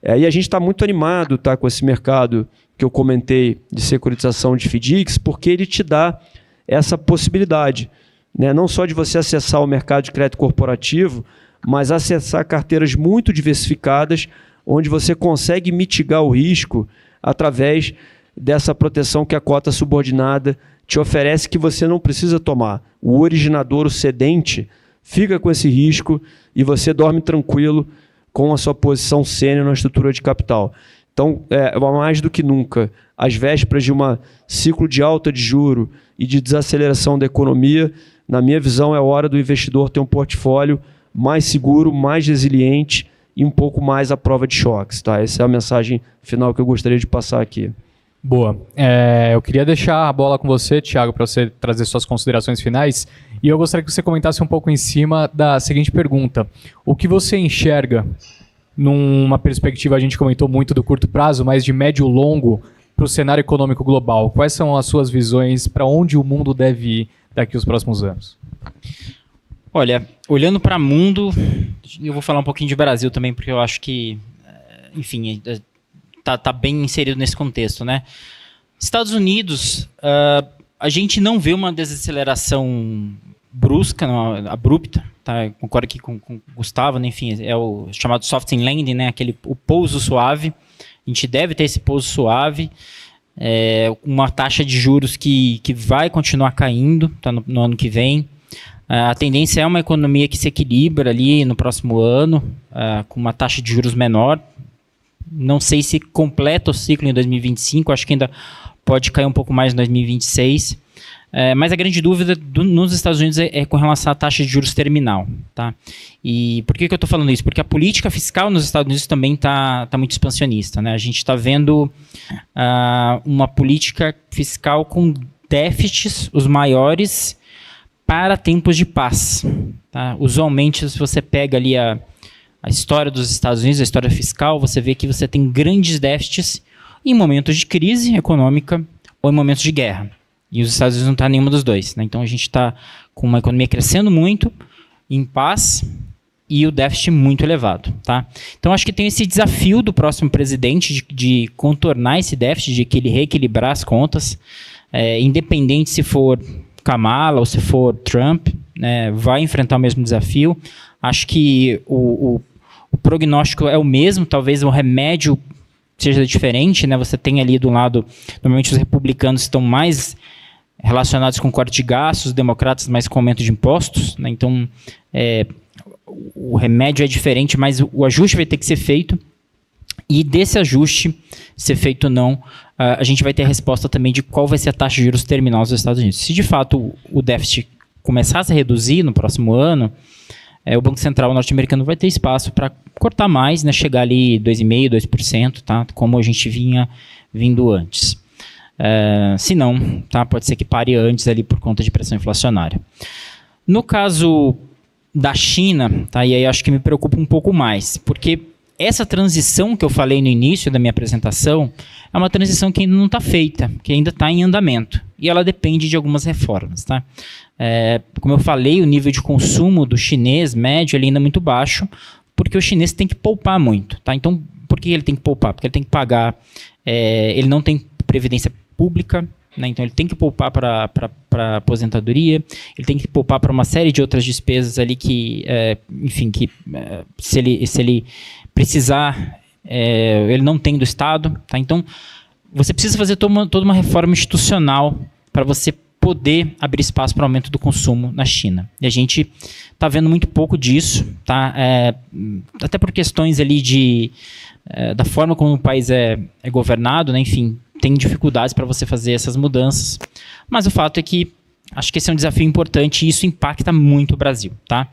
E a gente está muito animado, tá, com esse mercado que eu comentei de securitização de FDICs, porque ele te dá essa possibilidade, né, não só de você acessar o mercado de crédito corporativo, mas acessar carteiras muito diversificadas, onde você consegue mitigar o risco através dessa proteção que a cota subordinada te oferece, que você não precisa tomar. O originador, o cedente, fica com esse risco e você dorme tranquilo com a sua posição sênior na estrutura de capital. Então, mais do que nunca, às vésperas de um ciclo de alta de juro e de desaceleração da economia, na minha visão, é hora do investidor ter um portfólio mais seguro, mais resiliente e um pouco mais à prova de choques. Tá? Essa é a mensagem final que eu gostaria de passar aqui. Boa. Eu queria deixar a bola com você, Thiago, para você trazer suas considerações finais. E eu gostaria que você comentasse um pouco em cima da seguinte pergunta. O que você enxerga numa perspectiva, a gente comentou muito do curto prazo, mas de médio e longo, para o cenário econômico global? Quais são as suas visões para onde o mundo deve ir daqui aos próximos anos? Olha, olhando para o mundo, eu vou falar um pouquinho de Brasil também, porque eu acho que, enfim, tá bem inserido nesse contexto, né? Estados Unidos, a gente não vê uma desaceleração brusca, não, abrupta, tá? Eu concordo aqui com o Gustavo, né? Enfim, é o chamado soft landing, né? O pouso suave. A gente deve ter esse pouso suave, uma taxa de juros que vai continuar caindo, tá? No ano que vem. A tendência é uma economia que se equilibra ali no próximo ano, com uma taxa de juros menor. Não sei se completa o ciclo em 2025, acho que ainda pode cair um pouco mais em 2026. Mas a grande dúvida nos Estados Unidos é com relação à taxa de juros terminal. Tá? E por que eu estou falando isso? Porque a política fiscal nos Estados Unidos também está muito expansionista. Né? A gente está vendo uma política fiscal com déficits, os maiores, para tempos de paz. Tá? Usualmente, se você pega ali a história dos Estados Unidos, a história fiscal, você vê que você tem grandes déficits em momentos de crise econômica ou em momentos de guerra. E os Estados Unidos não estão em nenhuma dos dois. Né? Então a gente está com uma economia crescendo muito, em paz, e o déficit muito elevado. Tá? Então acho que tem esse desafio do próximo presidente de contornar esse déficit, de reequilibrar as contas, independente se for Kamala ou se for Trump, né, vai enfrentar o mesmo desafio. Acho que o prognóstico é o mesmo, talvez o remédio seja diferente, né? Você tem ali do lado, normalmente os republicanos estão mais relacionados com corte de gastos, os democratas mais com aumento de impostos, né? Então, o remédio é diferente, mas o ajuste vai ter que ser feito. E desse ajuste, ser feito ou não, a gente vai ter a resposta também de qual vai ser a taxa de juros terminal dos Estados Unidos. Se de fato o déficit começar a se reduzir no próximo ano, o Banco Central norte-americano vai ter espaço para cortar mais, né, chegar ali 2,5%, 2%, tá, como a gente vinha vindo antes. Se não, tá, pode ser que pare antes ali por conta de pressão inflacionária. No caso da China, tá, e aí acho que me preocupa um pouco mais, porque essa transição que eu falei no início da minha apresentação é uma transição que ainda não está feita, que ainda está em andamento. E ela depende de algumas reformas. Tá? Como eu falei, o nível de consumo do chinês médio ele ainda é muito baixo, porque o chinês tem que poupar muito. Tá? Então, por que ele tem que poupar? Porque ele tem que pagar, ele não tem previdência pública, né? Então ele tem que poupar para aposentadoria, ele tem que poupar para uma série de outras despesas ali que, enfim, que se ele precisar, ele não tem do Estado. Tá? Então, você precisa fazer toda uma reforma institucional para você poder abrir espaço para o aumento do consumo na China. E a gente está vendo muito pouco disso, tá? Até por questões ali da forma como o país é governado, né? Enfim, tem dificuldades para você fazer essas mudanças. Mas o fato é que acho que esse é um desafio importante e isso impacta muito o Brasil. Tá?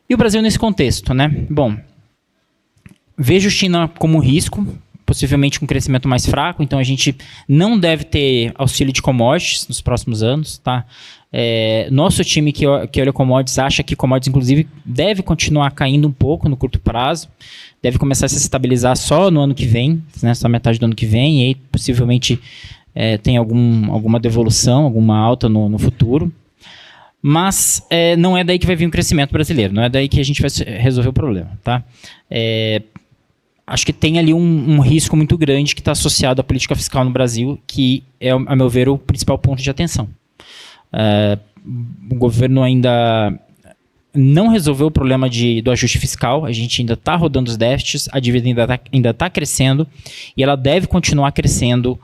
E o Brasil nesse contexto, né? Bom, vejo China como risco, possivelmente com crescimento mais fraco, então a gente não deve ter auxílio de commodities nos próximos anos. Tá? Nosso time que olha commodities acha que commodities, inclusive, deve continuar caindo um pouco no curto prazo, deve começar a se estabilizar só no ano que vem, né, só metade do ano que vem, e aí possivelmente tem alguma devolução, alguma alta no futuro. Mas não é daí que vai vir o crescimento brasileiro, não é daí que a gente vai resolver o problema. Tá? Acho que tem ali um risco muito grande que está associado à política fiscal no Brasil, que é, a meu ver, o principal ponto de atenção. O governo ainda não resolveu o problema do ajuste fiscal, a gente ainda está rodando os déficits, a dívida ainda tá crescendo, e ela deve continuar crescendo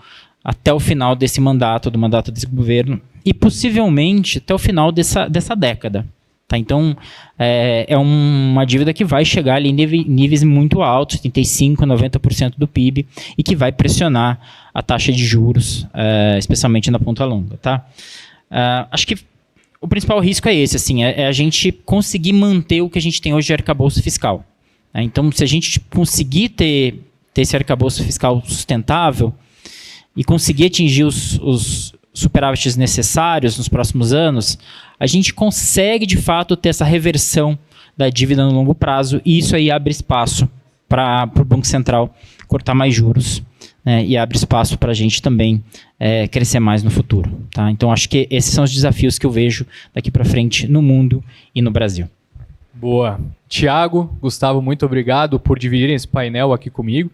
até o final desse mandato, do mandato desse governo, e possivelmente até o final dessa década. Tá? Então, é uma dívida que vai chegar ali em níveis muito altos, 35%, 90% do PIB, e que vai pressionar a taxa de juros, especialmente na ponta longa. Tá? Acho que o principal risco é esse, assim, a gente conseguir manter o que a gente tem hoje de arcabouço fiscal. Né? Então, se a gente conseguir ter esse arcabouço fiscal sustentável e conseguir atingir os superávites necessários nos próximos anos, a gente consegue, de fato, ter essa reversão da dívida no longo prazo, e isso aí abre espaço para o Banco Central cortar mais juros, né, e abre espaço para a gente também crescer mais no futuro. Tá? Então, acho que esses são os desafios que eu vejo daqui para frente no mundo e no Brasil. Boa. Tiago, Gustavo, muito obrigado por dividirem esse painel aqui comigo.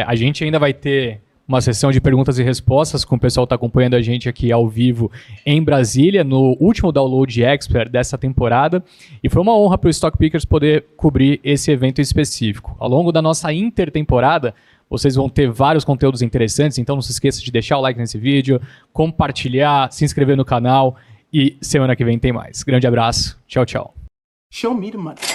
A gente ainda vai ter uma sessão de perguntas e respostas com o pessoal que está acompanhando a gente aqui ao vivo em Brasília, no último Download Expert dessa temporada. E foi uma honra para o Stock Pickers poder cobrir esse evento específico. Ao longo da nossa intertemporada, vocês vão ter vários conteúdos interessantes, então não se esqueça de deixar o like nesse vídeo, compartilhar, se inscrever no canal, e semana que vem tem mais. Grande abraço, tchau, tchau. Show me the money.